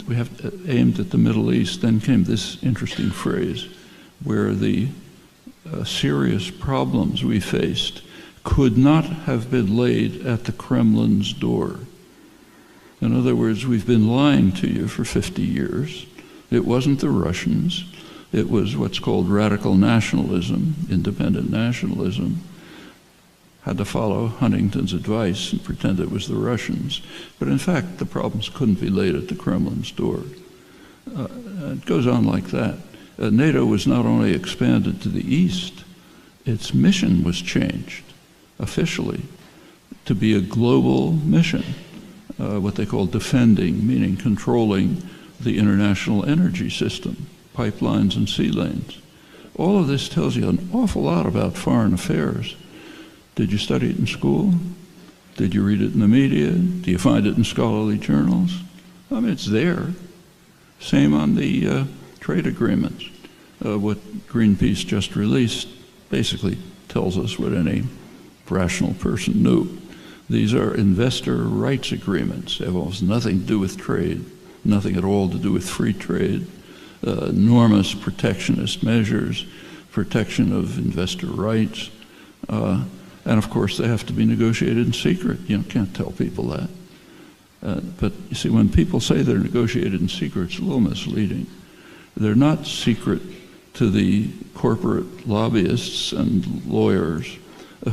we have aimed at the Middle East. Then came this interesting phrase, where the serious problems we faced could not have been laid at the Kremlin's door. In other words, we've been lying to you for 50 years. It wasn't the Russians. It was what's called radical nationalism, independent nationalism. Had to follow Huntington's advice and pretend it was the Russians. But in fact, the problems couldn't be laid at the Kremlin's door. It goes on like that. NATO was not only expanded to the east, its mission was changed officially to be a global mission, what they call defending, meaning controlling the international energy system, pipelines and sea lanes. All of this tells you an awful lot about foreign affairs. Did you study it in school? Did you read it in the media? Do you find it in scholarly journals? I mean, it's there. Same on the trade agreements. What Greenpeace just released basically tells us what any rational person knew. These are investor rights agreements. They have almost nothing to do with trade, nothing at all to do with free trade. Enormous protectionist measures, protection of investor rights, and of course they have to be negotiated in secret. You can't tell people that. But you see, when people say they're negotiated in secret, it's a little misleading. They're not secret to the corporate lobbyists and lawyers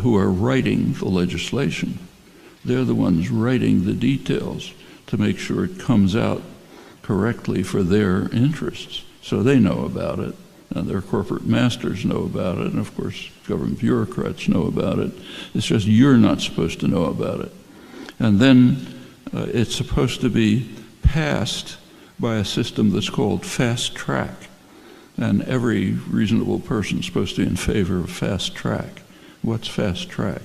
who are writing the legislation. They're the ones writing the details to make sure it comes out correctly for their interests. So they know about it, and their corporate masters know about it, and of course government bureaucrats know about it. It's just you're not supposed to know about it. And then it's supposed to be passed by a system that's called fast track. And every reasonable person is supposed to be in favor of fast track. What's fast track?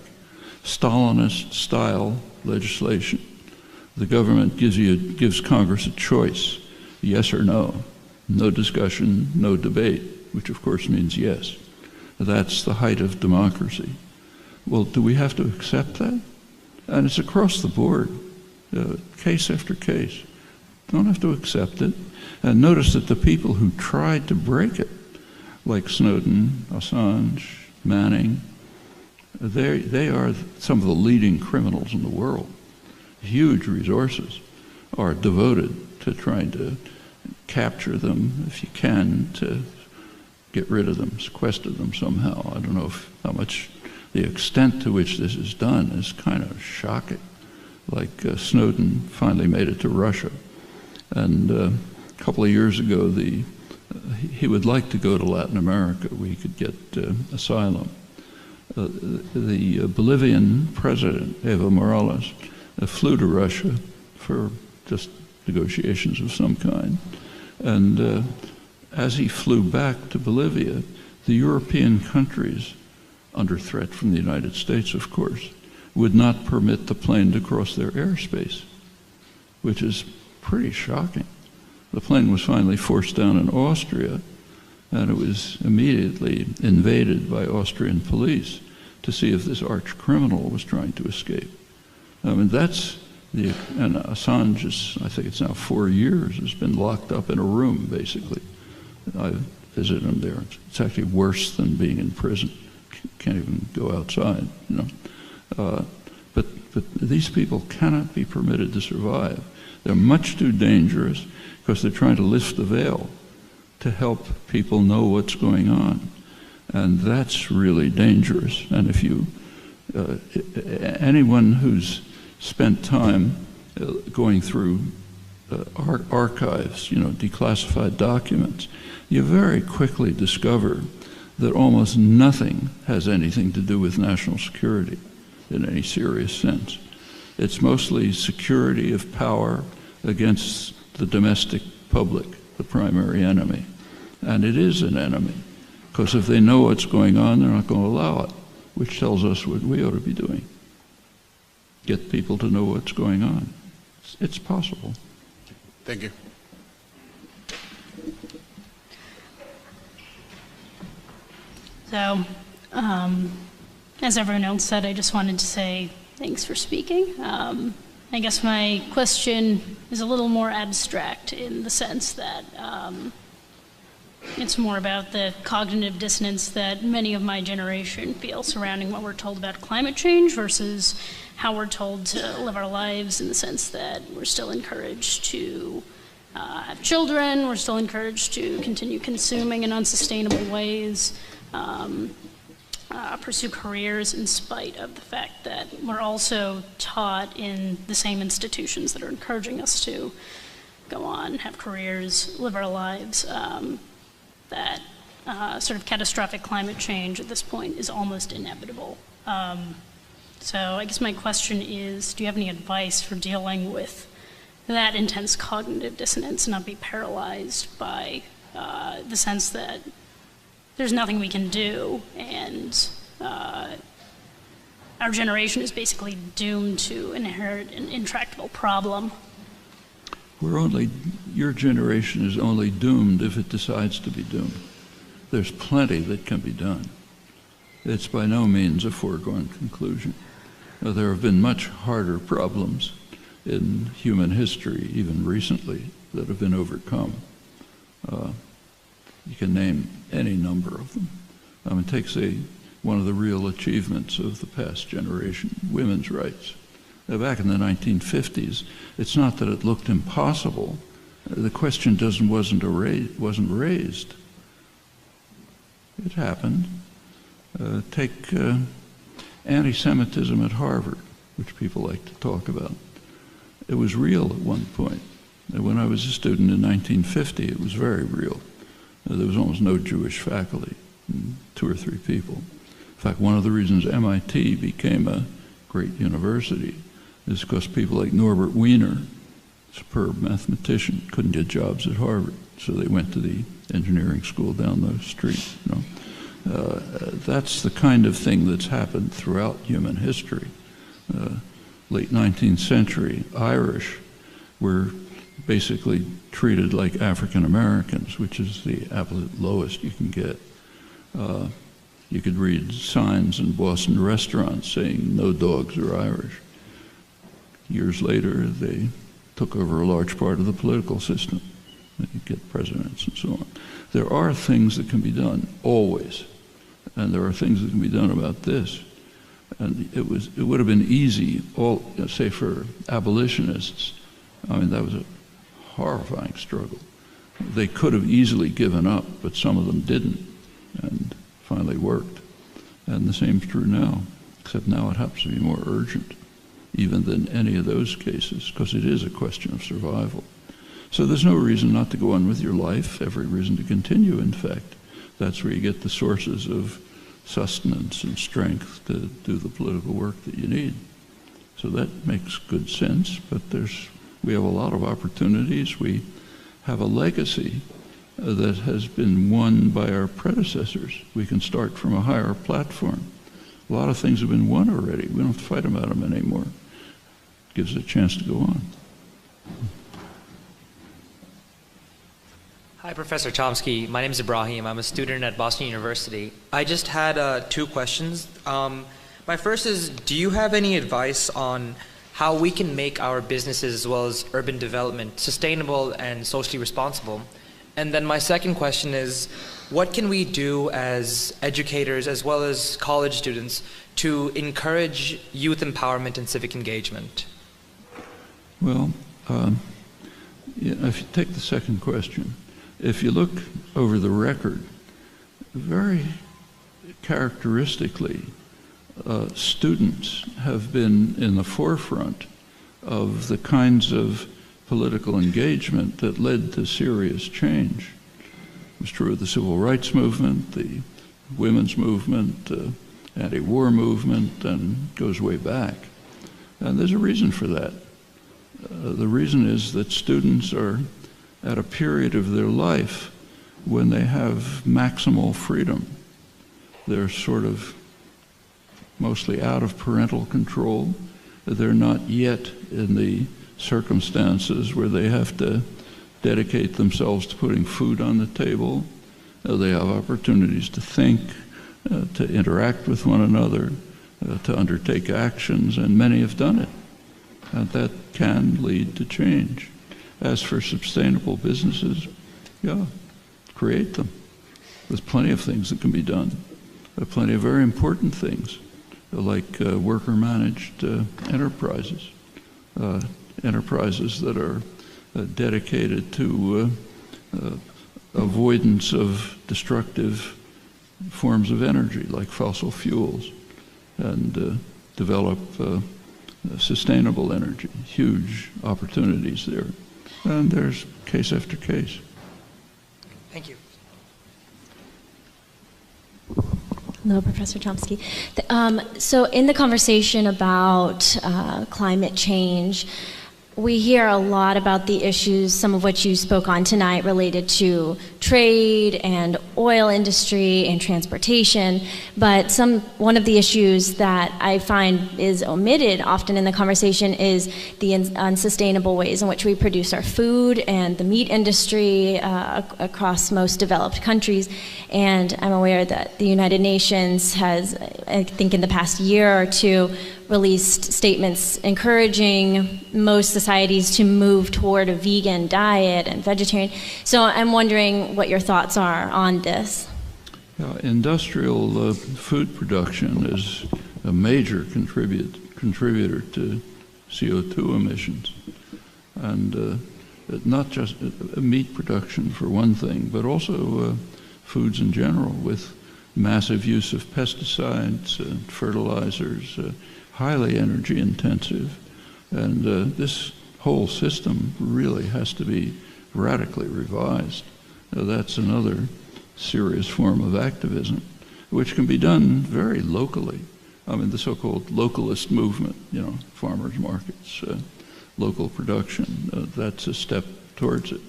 Stalinist style legislation. The government gives Congress a choice, yes or no. No discussion, no debate, which of course means yes. That's the height of democracy. Well, do we have to accept that? And it's across the board, case after case. Don't have to accept it. And notice that the people who tried to break it, like Snowden, Assange, Manning, they are some of the leading criminals in the world. Huge resources are devoted to trying to capture them, if you can, to get rid of them, sequester them somehow. I don't know how much, the extent to which this is done is kind of shocking. Like Snowden finally made it to Russia. And a couple of years ago, he would like to go to Latin America where he could get asylum. The Bolivian president, Evo Morales, flew to Russia for just negotiations of some kind. And as he flew back to Bolivia, the European countries, under threat from the United States, of course, would not permit the plane to cross their airspace, which is pretty shocking. The plane was finally forced down in Austria, and it was immediately invaded by Austrian police to see if this arch criminal was trying to escape. I mean, and Assange is, I think it's now 4 years, has been locked up in a room, basically. I visited him there. It's actually worse than being in prison. Can't even go outside, you know. But these people cannot be permitted to survive. They're much too dangerous because they're trying to lift the veil to help people know what's going on. And that's really dangerous. And if you, anyone who's spent time going through archives, you know, declassified documents, you very quickly discover that almost nothing has anything to do with national security in any serious sense. It's mostly security of power against the domestic public, the primary enemy. And it is an enemy, because if they know what's going on, they're not going to allow it, which tells us what we ought to be doing. Get people to know what's going on. It's possible. Thank you. So, as everyone else said, I just wanted to say thanks for speaking. I guess my question is a little more abstract in the sense that it's more about the cognitive dissonance that many of my generation feel surrounding what we're told about climate change versus how we're told to live our lives, in the sense that we're still encouraged to have children, we're still encouraged to continue consuming in unsustainable ways, pursue careers in spite of the fact that we're also taught in the same institutions that are encouraging us to go on, have careers, live our lives, that sort of catastrophic climate change at this point is almost inevitable. So I guess my question is, do you have any advice for dealing with that intense cognitive dissonance and not be paralyzed by the sense that there's nothing we can do, and our generation is basically doomed to inherit an intractable problem? Your generation is only doomed if it decides to be doomed. There's plenty that can be done. It's by no means a foregone conclusion. There have been much harder problems in human history, even recently, that have been overcome. You can name any number of them. I mean, take, say, one of the real achievements of the past generation, women's rights. Back in the 1950s, it's not that it looked impossible. The question wasn't raised. It happened. Take anti-Semitism at Harvard, which people like to talk about. It was real at one point. When I was a student in 1950, it was very real. There was almost no Jewish faculty, 2 or 3 people. In fact, one of the reasons MIT became a great university is because people like Norbert Wiener, superb mathematician, couldn't get jobs at Harvard, so they went to the engineering school down the street. You know, that's the kind of thing that's happened throughout human history. Late 19th century, Irish were basically treated like African Americans, which is the absolute lowest you can get. You could read signs in Boston restaurants saying no dogs are Irish. Years later, they took over a large part of the political system. They could get presidents and so on. There are things that can be done, always. And there are things that can be done about this. And it would have been easy, say for abolitionists, I mean, that was a horrifying struggle. They could have easily given up, but some of them didn't, and finally worked. And the same's true now, except now it happens to be more urgent, even than any of those cases, because it is a question of survival. So there's no reason not to go on with your life, every reason to continue, in fact. That's where you get the sources of sustenance and strength to do the political work that you need. So that makes good sense, but we have a lot of opportunities. We have a legacy that has been won by our predecessors. We can start from a higher platform. A lot of things have been won already. We don't have to fight about them anymore. It gives us a chance to go on. Hi, Professor Chomsky. My name is Ibrahim. I'm a student at Boston University. I just had 2 questions. My first is, do you have any advice on how we can make our businesses as well as urban development sustainable and socially responsible? And then my second question is, what can we do as educators as well as college students to encourage youth empowerment and civic engagement? Well, if you take the second question, if you look over the record, very characteristically, students have been in the forefront of the kinds of political engagement that led to serious change. It was true of the civil rights movement, the women's movement, anti-war movement, and goes way back. And there's a reason for that. The reason is that students are at a period of their life when they have maximal freedom. They're sort of mostly out of parental control. They're not yet in the circumstances where they have to dedicate themselves to putting food on the table. They have opportunities to think, to interact with one another, to undertake actions, and many have done it. And that can lead to change. As for sustainable businesses, yeah, create them. There's plenty of things that can be done. There are plenty of very important things, like worker-managed enterprises, enterprises that are dedicated to avoidance of destructive forms of energy, like fossil fuels, and develop sustainable energy. Huge opportunities there. And there's case after case. Thank you. Hello, Professor Chomsky. So in the conversation about climate change, we hear a lot about the issues, some of which you spoke on tonight, related to trade and oil industry and transportation. But one of the issues that I find is omitted often in the conversation is the unsustainable ways in which we produce our food and the meat industry across most developed countries. And I'm aware that the United Nations has, I think in the past year or 2, released statements encouraging most societies to move toward a vegan diet and vegetarian. So I'm wondering what your thoughts are on this. Industrial food production is a major contributor to CO2 emissions. And not just meat production for one thing, but also foods in general, with massive use of pesticides and fertilizers, highly energy intensive, and this whole system really has to be radically revised. That's another serious form of activism, which can be done very locally. I mean, the so-called localist movement, farmers markets, local production, that's a step towards it.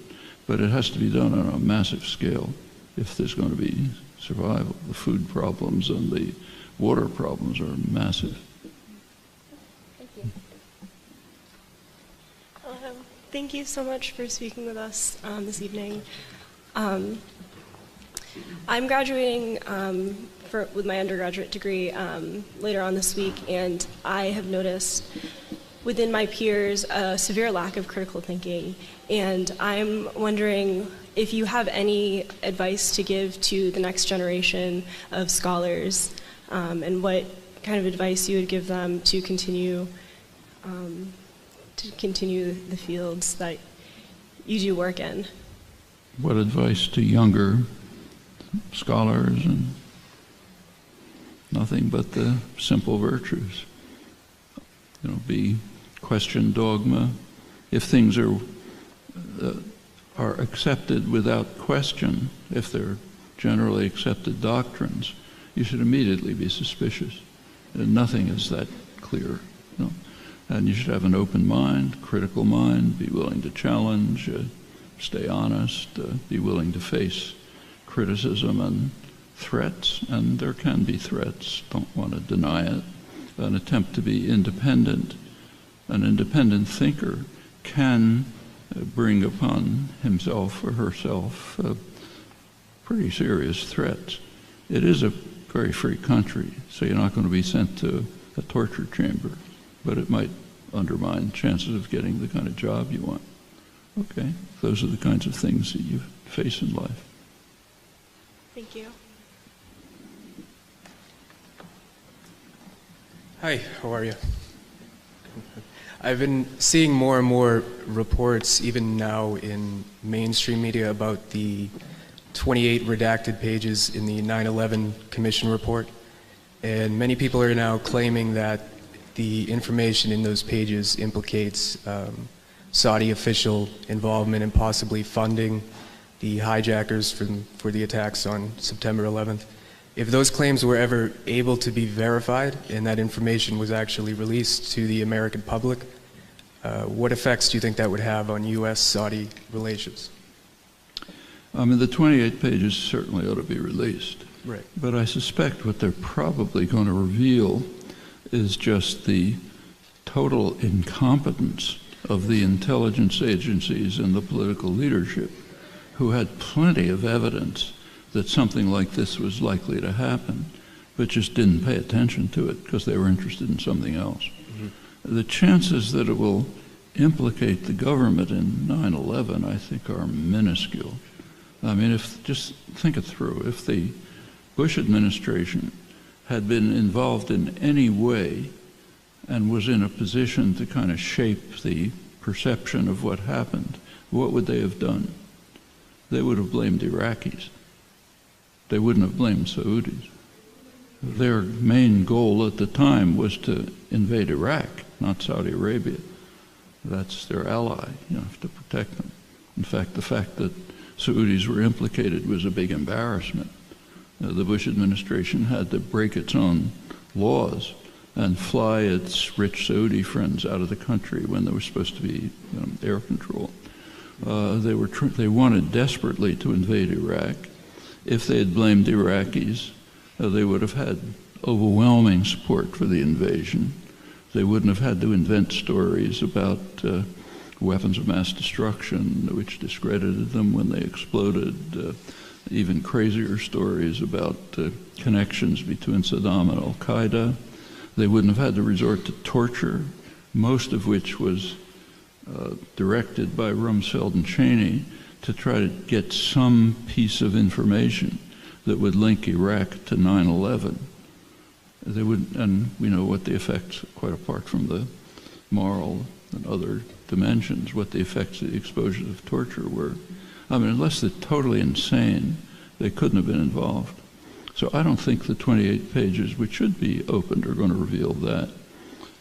But it has to be done on a massive scale if there's going to be survival. The food problems and the water problems are massive. Thank you. Thank you so much for speaking with us this evening. I'm graduating with my undergraduate degree later on this week, and I have noticed within my peers a severe lack of critical thinking. And I'm wondering if you have any advice to give to the next generation of scholars, and what kind of advice you would give them to continue the fields that you do work in. What advice to younger scholars? And nothing but the simple virtues. Question dogma. If things are accepted without question, if they're generally accepted doctrines, you should immediately be suspicious. And nothing is that clear. And you should have an open mind, critical mind, be willing to challenge, stay honest, be willing to face criticism and threats, and there can be threats, don't want to deny it. An attempt to be independent. An independent thinker can bring upon himself or herself pretty serious threats. It is a very free country, so you're not going to be sent to a torture chamber, but it might undermine chances of getting the kind of job you want. Okay, those are the kinds of things that you face in life. Thank you. Hi, how are you? I've been seeing more and more reports, even now in mainstream media, about the 28 redacted pages in the 9/11 Commission report. And many people are now claiming that the information in those pages implicates Saudi official involvement in possibly funding the hijackers for the attacks on September 11th. If those claims were ever able to be verified and that information was actually released to the American public, what effects do you think that would have on U.S.-Saudi relations? I mean, the 28 pages certainly ought to be released. Right. But I suspect what they're probably going to reveal is just the total incompetence of the intelligence agencies and the political leadership, who had plenty of evidence that something like this was likely to happen, but just didn't pay attention to it because they were interested in something else. Mm-hmm. The chances that it will implicate the government in 9/11, I think, are minuscule. I mean, just think it through. If the Bush administration had been involved in any way and was in a position to kind of shape the perception of what happened, what would they have done? They would have blamed Iraqis. They wouldn't have blamed Saudis. Their main goal at the time was to invade Iraq, not Saudi Arabia. That's their ally. You have to protect them. In fact, the fact that Saudis were implicated was a big embarrassment. The Bush administration had to break its own laws and fly its rich Saudi friends out of the country when there was supposed to be air control. They wanted desperately to invade Iraq. If they had blamed Iraqis, they would have had overwhelming support for the invasion. They wouldn't have had to invent stories about weapons of mass destruction, which discredited them when they exploded. Even crazier stories about connections between Saddam and Al-Qaeda. They wouldn't have had to resort to torture, most of which was directed by Rumsfeld and Cheney to try to get some piece of information that would link Iraq to 9/11. They would, and we know what the effects, quite apart from the moral and other dimensions, what the effects of the exposure of torture were. I mean, unless they're totally insane, they couldn't have been involved. So I don't think the 28 pages, which should be opened, are going to reveal that.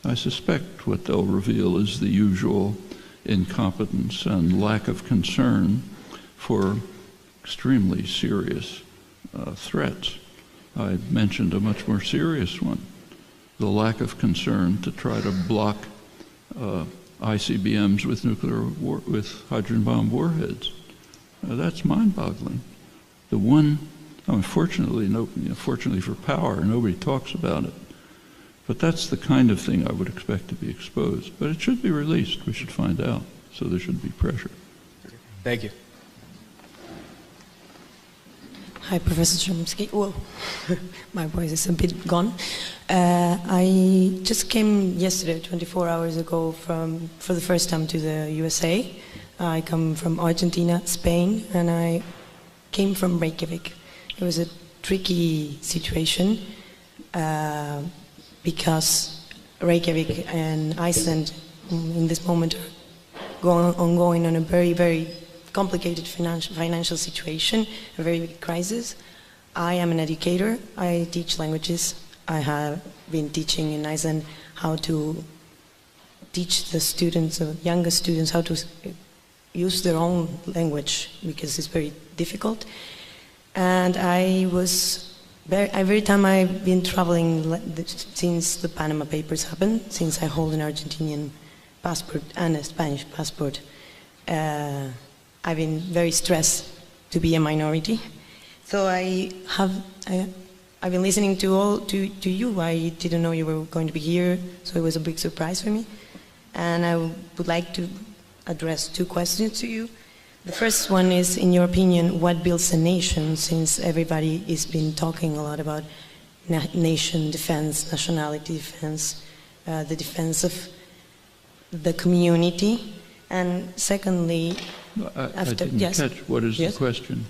I suspect what they'll reveal is the usual incompetence and lack of concern for extremely serious threats. I mentioned a much more serious one, the lack of concern to try to block ICBMs with hydrogen bomb warheads. That's mind-boggling. The one, unfortunately, fortunately for power, nobody talks about it. But that's the kind of thing I would expect to be exposed. But it should be released. We should find out. So there should be pressure. Thank you. Hi, Professor Chomsky. Whoa, my voice is a bit gone. I just came yesterday, 24 hours ago, for the first time to the USA. I come from Argentina, Spain, and I came from Reykjavik. It was a tricky situation because Reykjavik and Iceland in this moment are ongoing on a very, very complicated financial situation, a very big crisis. I am an educator. I teach languages. I have been teaching in Iceland how to teach the students, younger students, how to use their own language because it's very difficult. And every time I've been traveling since the Panama Papers happened, since I hold an Argentinian passport and a Spanish passport, I've been very stressed to be a minority. So I've been listening to you. I didn't know you were going to be here, so it was a big surprise for me. And I would like to address two questions to you. The first one is, in your opinion, what builds a nation, since everybody has been talking a lot about nation defense, nationality defense, the defense of the community. And secondly, I didn't catch, what is the question?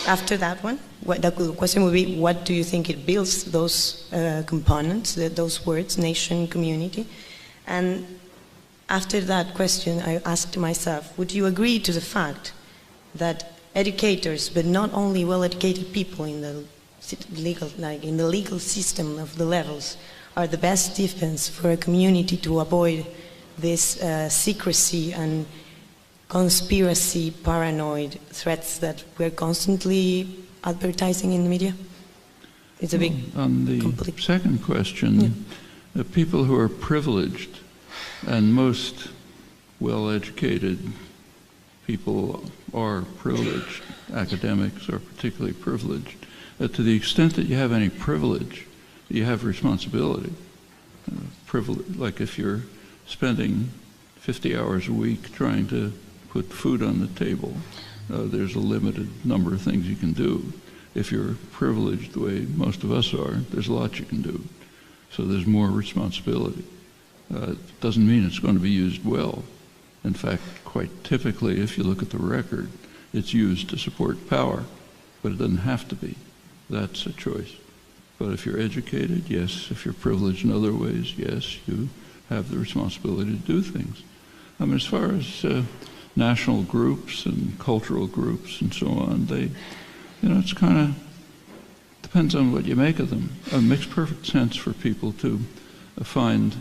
After that one, the question would be, what do you think it builds, those components, those words, nation, community? And after that question, I asked myself, would you agree to the fact that educators, but not only well-educated people in the legal system of the levels, are the best defense for a community to avoid this secrecy and conspiracy, paranoid threats that we're constantly advertising in the media? It's a big... On the second question, the people who are privileged, and most well-educated people are privileged, academics are particularly privileged. To the extent that you have any privilege, you have responsibility. Like if you're spending 50 hours a week trying to put food on the table, there's a limited number of things you can do. If you're privileged the way most of us are, there's a lot you can do. So there's more responsibility. Doesn't mean it's going to be used well. In fact, quite typically, if you look at the record, it's used to support power, but it doesn't have to be. That's a choice. But if you're educated, yes. If you're privileged in other ways, yes, you have the responsibility to do things. I mean, as far as national groups and cultural groups and so on, it's kind of depends on what you make of them. It makes perfect sense for people to find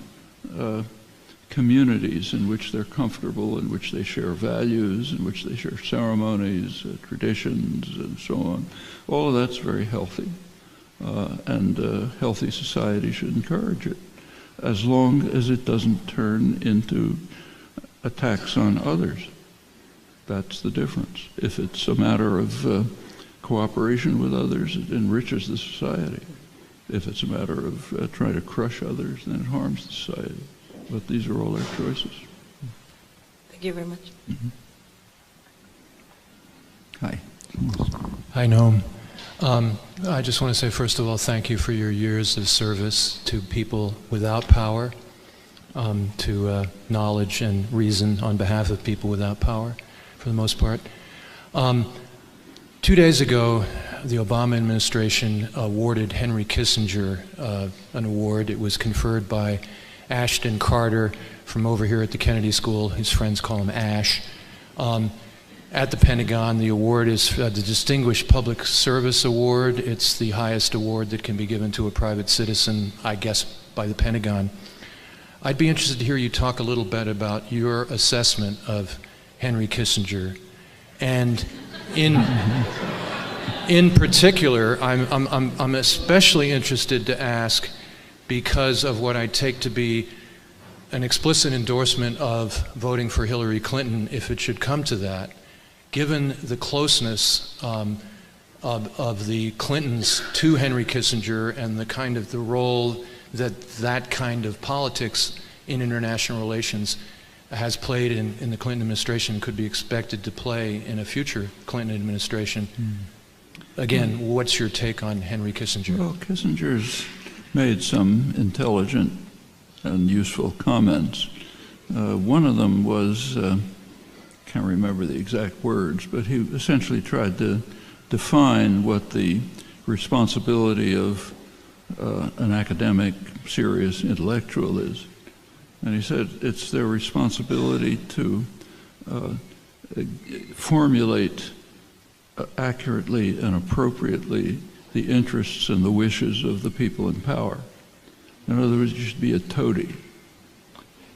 communities in which they're comfortable, in which they share values, in which they share ceremonies, traditions, and so on. All of that's very healthy, and a healthy society should encourage it, as long as it doesn't turn into attacks on others. That's the difference. If it's a matter of cooperation with others, it enriches the society. If it's a matter of trying to crush others, then it harms the society. But these are all our choices. Thank you very much. Mm-hmm. Hi. Hi, Noam. I just want to say, first of all, thank you for your years of service to people without power, to knowledge and reason on behalf of people without power, for the most part. 2 days ago, the Obama administration awarded Henry Kissinger an award. It was conferred by Ashton Carter from over here at the Kennedy School. His friends call him Ash. At the Pentagon, the award is the Distinguished Public Service Award. It's the highest award that can be given to a private citizen, I guess, by the Pentagon. I'd be interested to hear you talk a little bit about your assessment of Henry Kissinger and In particular, I'm especially interested to ask, because of what I take to be an explicit endorsement of voting for Hillary Clinton, if it should come to that, given the closeness of the Clintons to Henry Kissinger and the kind of the role that kind of politics in international relations has played in the Clinton administration, could be expected to play in a future Clinton administration. Again, what's your take on Henry Kissinger? Well, Kissinger's made some intelligent and useful comments. One of them was, can't remember the exact words, but he essentially tried to define what the responsibility of an academic, serious intellectual is. And he said it's their responsibility to formulate accurately and appropriately the interests and the wishes of the people in power. In other words, you should be a toady.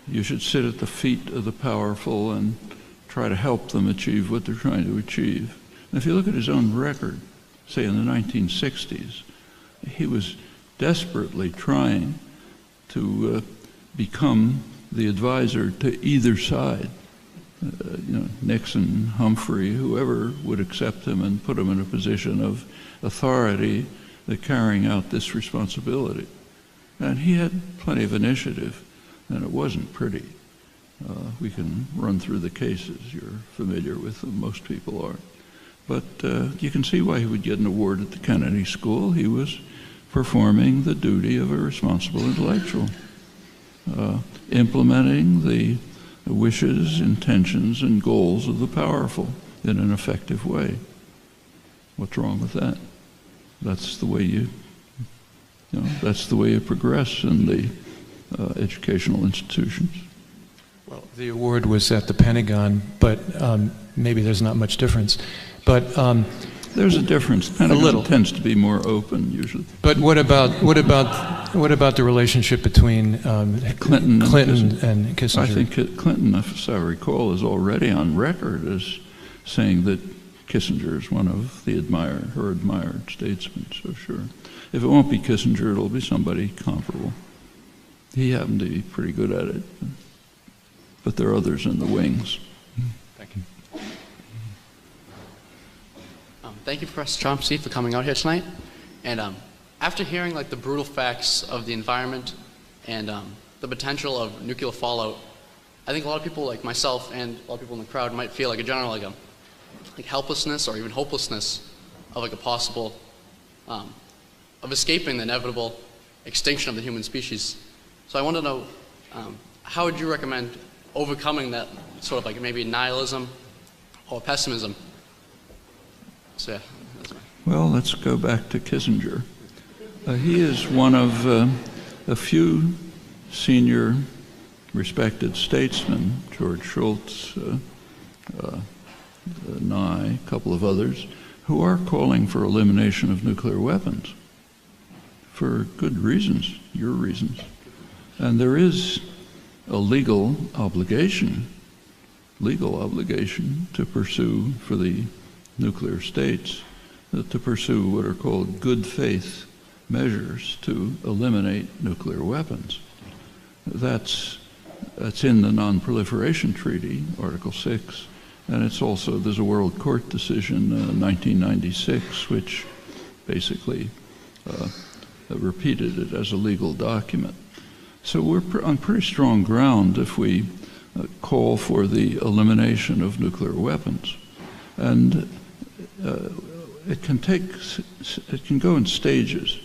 You should sit at the feet of the powerful and try to help them achieve what they're trying to achieve. And if you look at his own record, say in the 1960s, he was desperately trying to become the advisor to either side. Nixon, Humphrey, whoever would accept him and put him in a position of authority carrying out this responsibility. And he had plenty of initiative, and it wasn't pretty. We can run through the cases. You're familiar with them, most people are. But you can see why he would get an award at the Kennedy School. He was performing the duty of a responsible intellectual, implementing the wishes, intentions, and goals of the powerful in an effective way. What's wrong with that? That's the way that's the way you progress in the educational institutions. Well, the award was at the Pentagon, but maybe there's not much difference. But there's a difference. Pentagon tends to be more open usually. But what about the relationship between Clinton and Kissinger? I think Clinton, if I recall, is already on record as saying that Kissinger is one of her admired statesmen. So sure, if it won't be Kissinger, it'll be somebody comparable. He happened to be pretty good at it, but there are others in the wings. Thank you. Thank you, Professor Chomsky, for coming out here tonight. And after hearing the brutal facts of the environment and the potential of nuclear fallout, I think a lot of people like myself and a lot of people in the crowd might feel a general helplessness or even hopelessness of a possible of escaping the inevitable extinction of the human species. So I want to know, how would you recommend overcoming that sort of maybe nihilism or pessimism? So yeah, that's my... Well, let's go back to Kissinger. He is one of a few senior respected statesmen, George Shultz, Nye, a couple of others, who are calling for elimination of nuclear weapons for good reasons, your reasons. And there is a legal obligation to pursue for the nuclear states, to pursue what are called good faith measures to eliminate nuclear weapons. That's in the Non-Proliferation Treaty, Article 6, and it's also, there's a World Court decision, 1996, which basically repeated it as a legal document. So we're on pretty strong ground if we call for the elimination of nuclear weapons. And it can go in stages.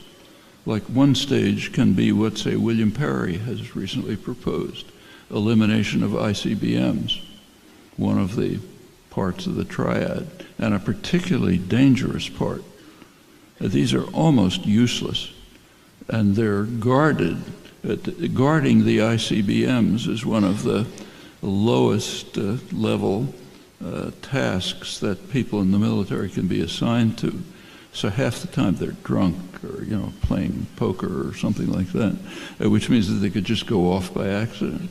Like one stage can be what, say, William Perry has recently proposed, elimination of ICBMs, one of the parts of the triad, and a particularly dangerous part. These are almost useless, and they're guarded. Guarding the ICBMs is one of the lowest level tasks that people in the military can be assigned to. So half the time they're drunk or playing poker or something like that, which means that they could just go off by accident,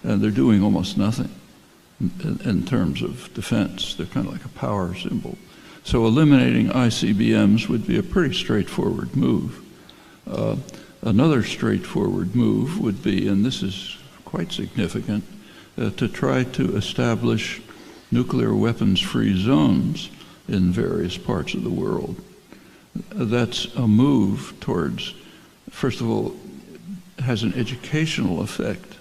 and they're doing almost nothing in terms of defense. They're kind of like a power symbol. So eliminating ICBMs would be a pretty straightforward move. Another straightforward move would be, and this is quite significant, to try to establish nuclear weapons-free zones in various parts of the world. That's a move towards, first of all, has an educational effect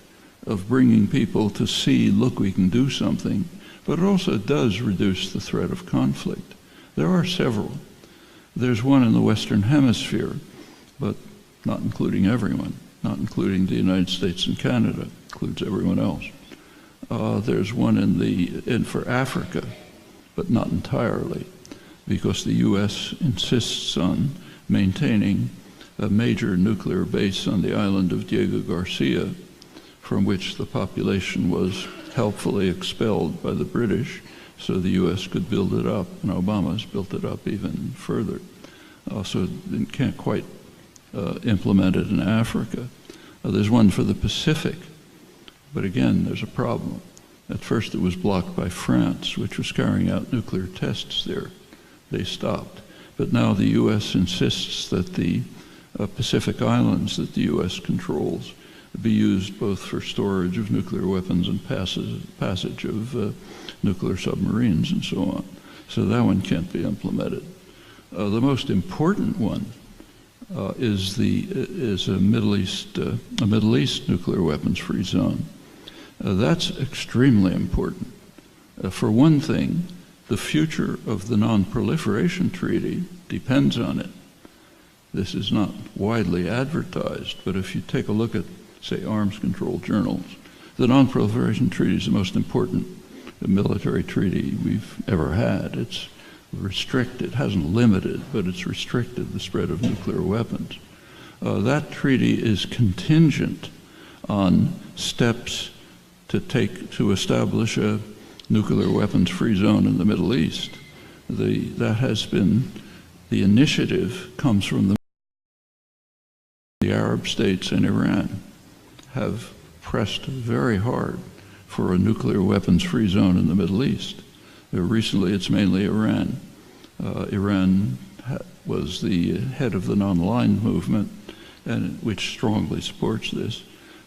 of bringing people to see, look, we can do something, but it also does reduce the threat of conflict. There are several. There's one in the Western Hemisphere, but not including everyone, not including the United States and Canada, includes everyone else. There's one for Africa, but not entirely, because the U.S. insists on maintaining a major nuclear base on the island of Diego Garcia, from which the population was helpfully expelled by the British, so the U.S. could build it up, and Obama's built it up even further. So it can't quite implement it in Africa. There's one for the Pacific, but again, there's a problem. At first it was blocked by France, which was carrying out nuclear tests there. They stopped. But now the U.S. insists that the Pacific Islands that the U.S. controls be used both for storage of nuclear weapons and passage of nuclear submarines and so on. So that one can't be implemented. The most important one is a Middle East nuclear weapons-free zone. That's extremely important. For one thing, the future of the Non-Proliferation Treaty depends on it. This is not widely advertised, but if you take a look at, say, arms control journals, the Non-Proliferation Treaty is the most important military treaty we've ever had. It's restricted, hasn't limited, but it's restricted the spread of nuclear weapons. That treaty is contingent on steps to take to establish a nuclear weapons-free zone in the Middle East. That has been, the initiative comes from the Arab states and Iran have pressed very hard for a nuclear weapons-free zone in the Middle East. Recently, it's mainly Iran. Iran was the head of the non-aligned movement, which strongly supports this,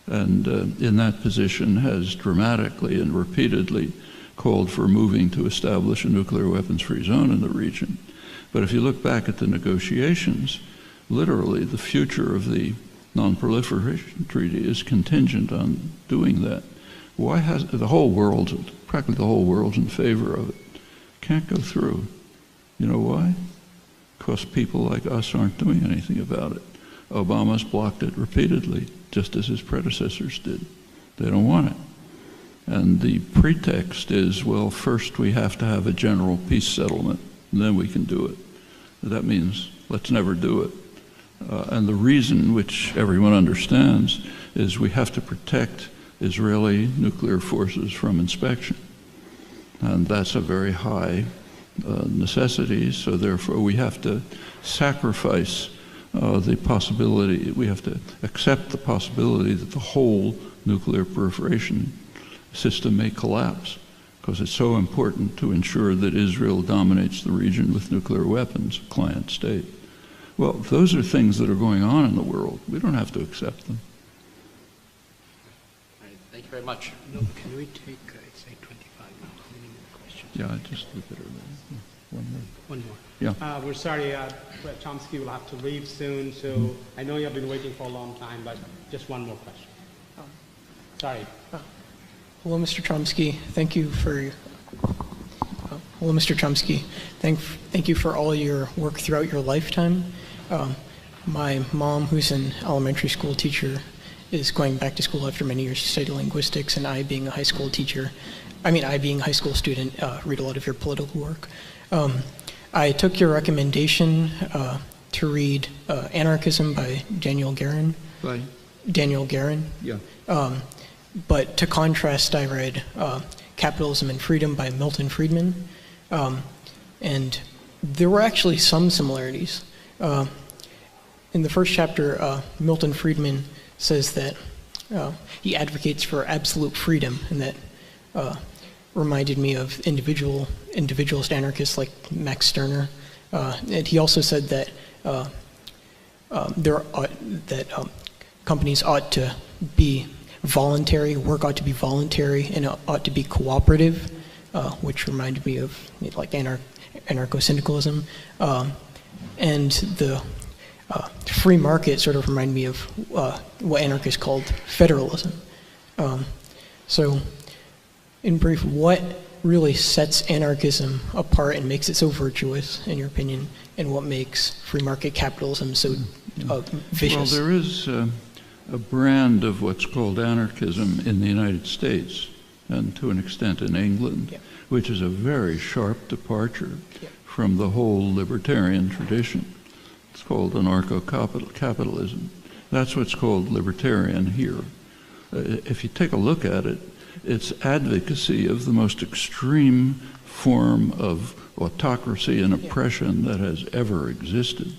and in that position has dramatically and repeatedly called for moving to establish a nuclear weapons-free zone in the region. But if you look back at the negotiations, literally the future of the Non-Proliferation Treaty is contingent on doing that. Why has the whole world, practically the whole world's in favor of it? Can't go through. You know why? Because people like us aren't doing anything about it. Obama's blocked it repeatedly, just as his predecessors did. They don't want it. And the pretext is, well, first we have to have a general peace settlement, and then we can do it. That means let's never do it. And the reason, which everyone understands, is we have to protect Israeli nuclear forces from inspection. And that's a very high necessity, so therefore we have to sacrifice the possibility, we have to accept the possibility that the whole nuclear proliferation system may collapse, because it's so important to ensure that Israel dominates the region with nuclear weapons, a client state. Well, those are things that are going on in the world. We don't have to accept them. All right, thank you very much. No, can we take, say, 25 now? Any more questions? Yeah, I just look at it. One more. One more. Yeah. We're sorry, Chomsky will have to leave soon, so I know you've been waiting for a long time, but just one more question. Sorry. Hello, Mr. Chomsky. Thank you for hello, Mr. Chomsky. Thank you for all your work throughout your lifetime. My mom, who's an elementary school teacher, is going back to school after many years to study linguistics, and I, being a high school teacher, I being a high school student, read a lot of your political work. I took your recommendation to read Anarchism by Daniel Guerin. By? Daniel Guerin. Yeah. But to contrast, I read Capitalism and Freedom by Milton Friedman. And there were actually some similarities. In the first chapter, Milton Friedman says that he advocates for absolute freedom, and that reminded me of individualist anarchists like Max Stirner. And he also said that companies ought to be voluntary, work ought to be voluntary, and ought to be cooperative, which reminded me of like anarcho-syndicalism. And the free market sort of reminded me of what anarchists called federalism. So, in brief, what really sets anarchism apart and makes it so virtuous, in your opinion, and what makes free market capitalism so vicious? Well, there is a brand of what's called anarchism in the United States, and to an extent in England, which is a very sharp departure from the whole libertarian tradition. It's called anarcho-capitalism. That's what's called libertarian here. If you take a look at it, it's advocacy of the most extreme form of autocracy and oppression that has ever existed.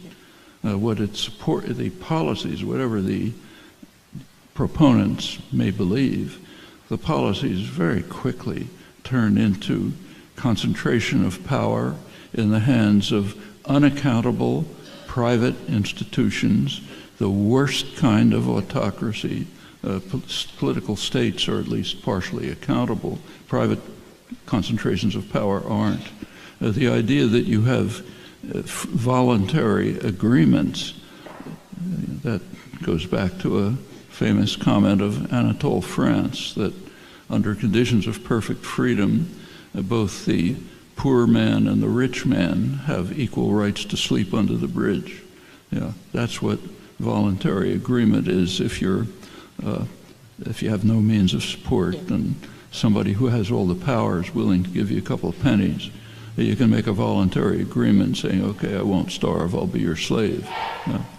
What it support, the policies, whatever the proponents may believe, the policies very quickly turn into concentration of power in the hands of unaccountable private institutions, the worst kind of autocracy. Political states are at least partially accountable. Private concentrations of power aren't. The idea that you have voluntary agreements, that goes back to a famous comment of Anatole France, that under conditions of perfect freedom, both the poor man and the rich man have equal rights to sleep under the bridge. Yeah, that's what voluntary agreement is. If you have no means of support and somebody who has all the power is willing to give you a couple of pennies, you can make a voluntary agreement saying, okay, I won't starve, I'll be your slave.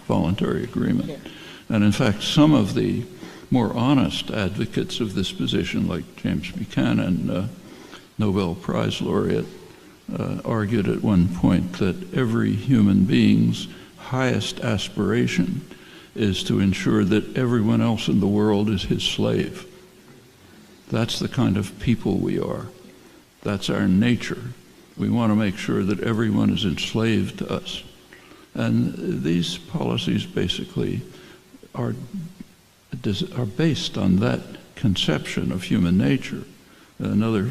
Voluntary agreement. And in fact, some of the more honest advocates of this position, like James Buchanan, Nobel Prize laureate, argued at one point that every human being's highest aspiration is to ensure that everyone else in the world is his slave. That's the kind of people we are. That's our nature. We want to make sure that everyone is enslaved to us. And these policies basically are based on that conception of human nature. Another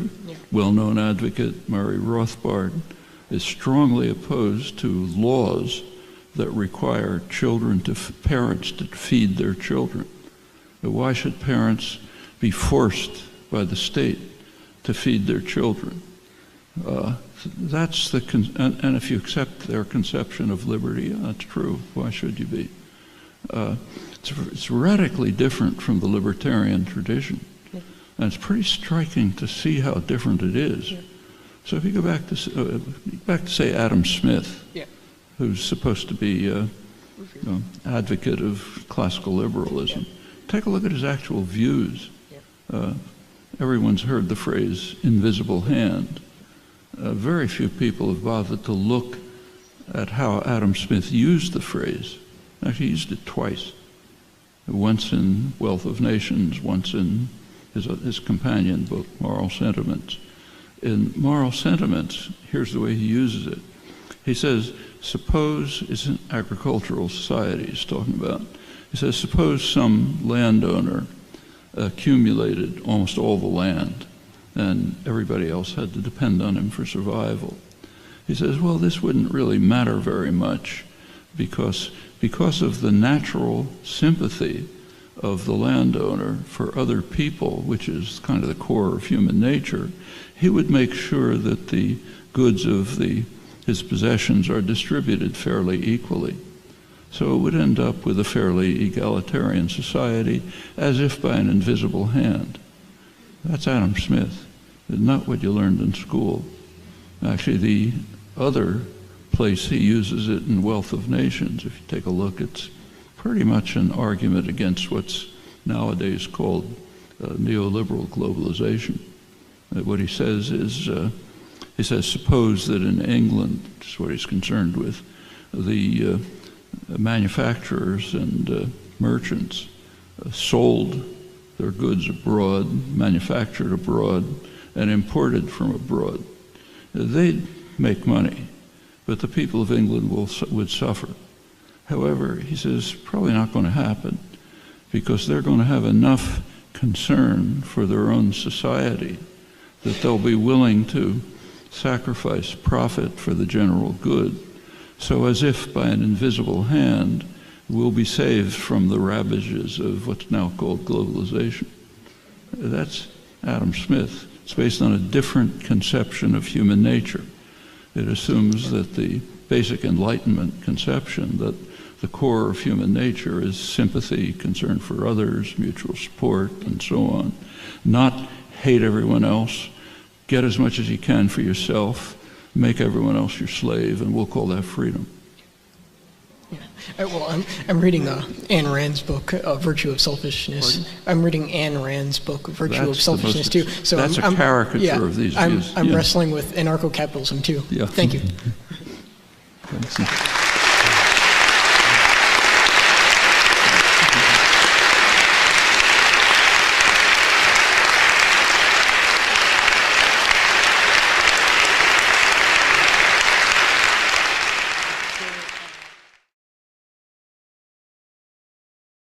well-known advocate, Murray Rothbard, is strongly opposed to laws that require parents to feed their children. Why should parents be forced by the state to feed their children? That's and if you accept their conception of liberty, that's true. Why should you be? It's radically different from the libertarian tradition. And it's pretty striking to see how different it is. So if you go back to say Adam Smith, who's supposed to be advocate of classical liberalism, take a look at his actual views. Everyone's heard the phrase invisible hand. Very few people have bothered to look at how Adam Smith used the phrase. Actually, he used it twice. Once in Wealth of Nations, once in his companion book, Moral Sentiments. In Moral Sentiments, here's the way he uses it. He says, suppose, it's an agricultural society he's talking about. He says, suppose some landowner accumulated almost all the land and everybody else had to depend on him for survival. He says, well, this wouldn't really matter very much because of the natural sympathy of the landowner for other people, which is kind of the core of human nature, he would make sure that the goods of his possessions are distributed fairly equally. So it would end up with a fairly egalitarian society, as if by an invisible hand. That's Adam Smith. It's not what you learned in school. Actually, the other place he uses it in Wealth of Nations, if you take a look, it's pretty much an argument against what's nowadays called neoliberal globalization. What he says is, he says, suppose that in England, which is what he's concerned with, the manufacturers and merchants sold their goods abroad, manufactured abroad, and imported from abroad. They'd make money, but the people of England would suffer. However, he says, probably not going to happen, because they're going to have enough concern for their own society that they'll be willing to sacrifice profit for the general good. So as if by an invisible hand, we'll be saved from the ravages of what's now called globalization. That's Adam Smith. It's based on a different conception of human nature. It assumes that the basic Enlightenment conception that the core of human nature is sympathy, concern for others, mutual support, and so on. Not hate everyone else, get as much as you can for yourself, make everyone else your slave, and we'll call that freedom. Well, I'm reading Ayn Rand's book, Virtue of Selfishness. Pardon? I'm reading Ayn Rand's book, Virtue That's of Selfishness, too. So that's a caricature of these views. I'm wrestling with anarcho-capitalism, too. Yeah. Thank you. Thanks.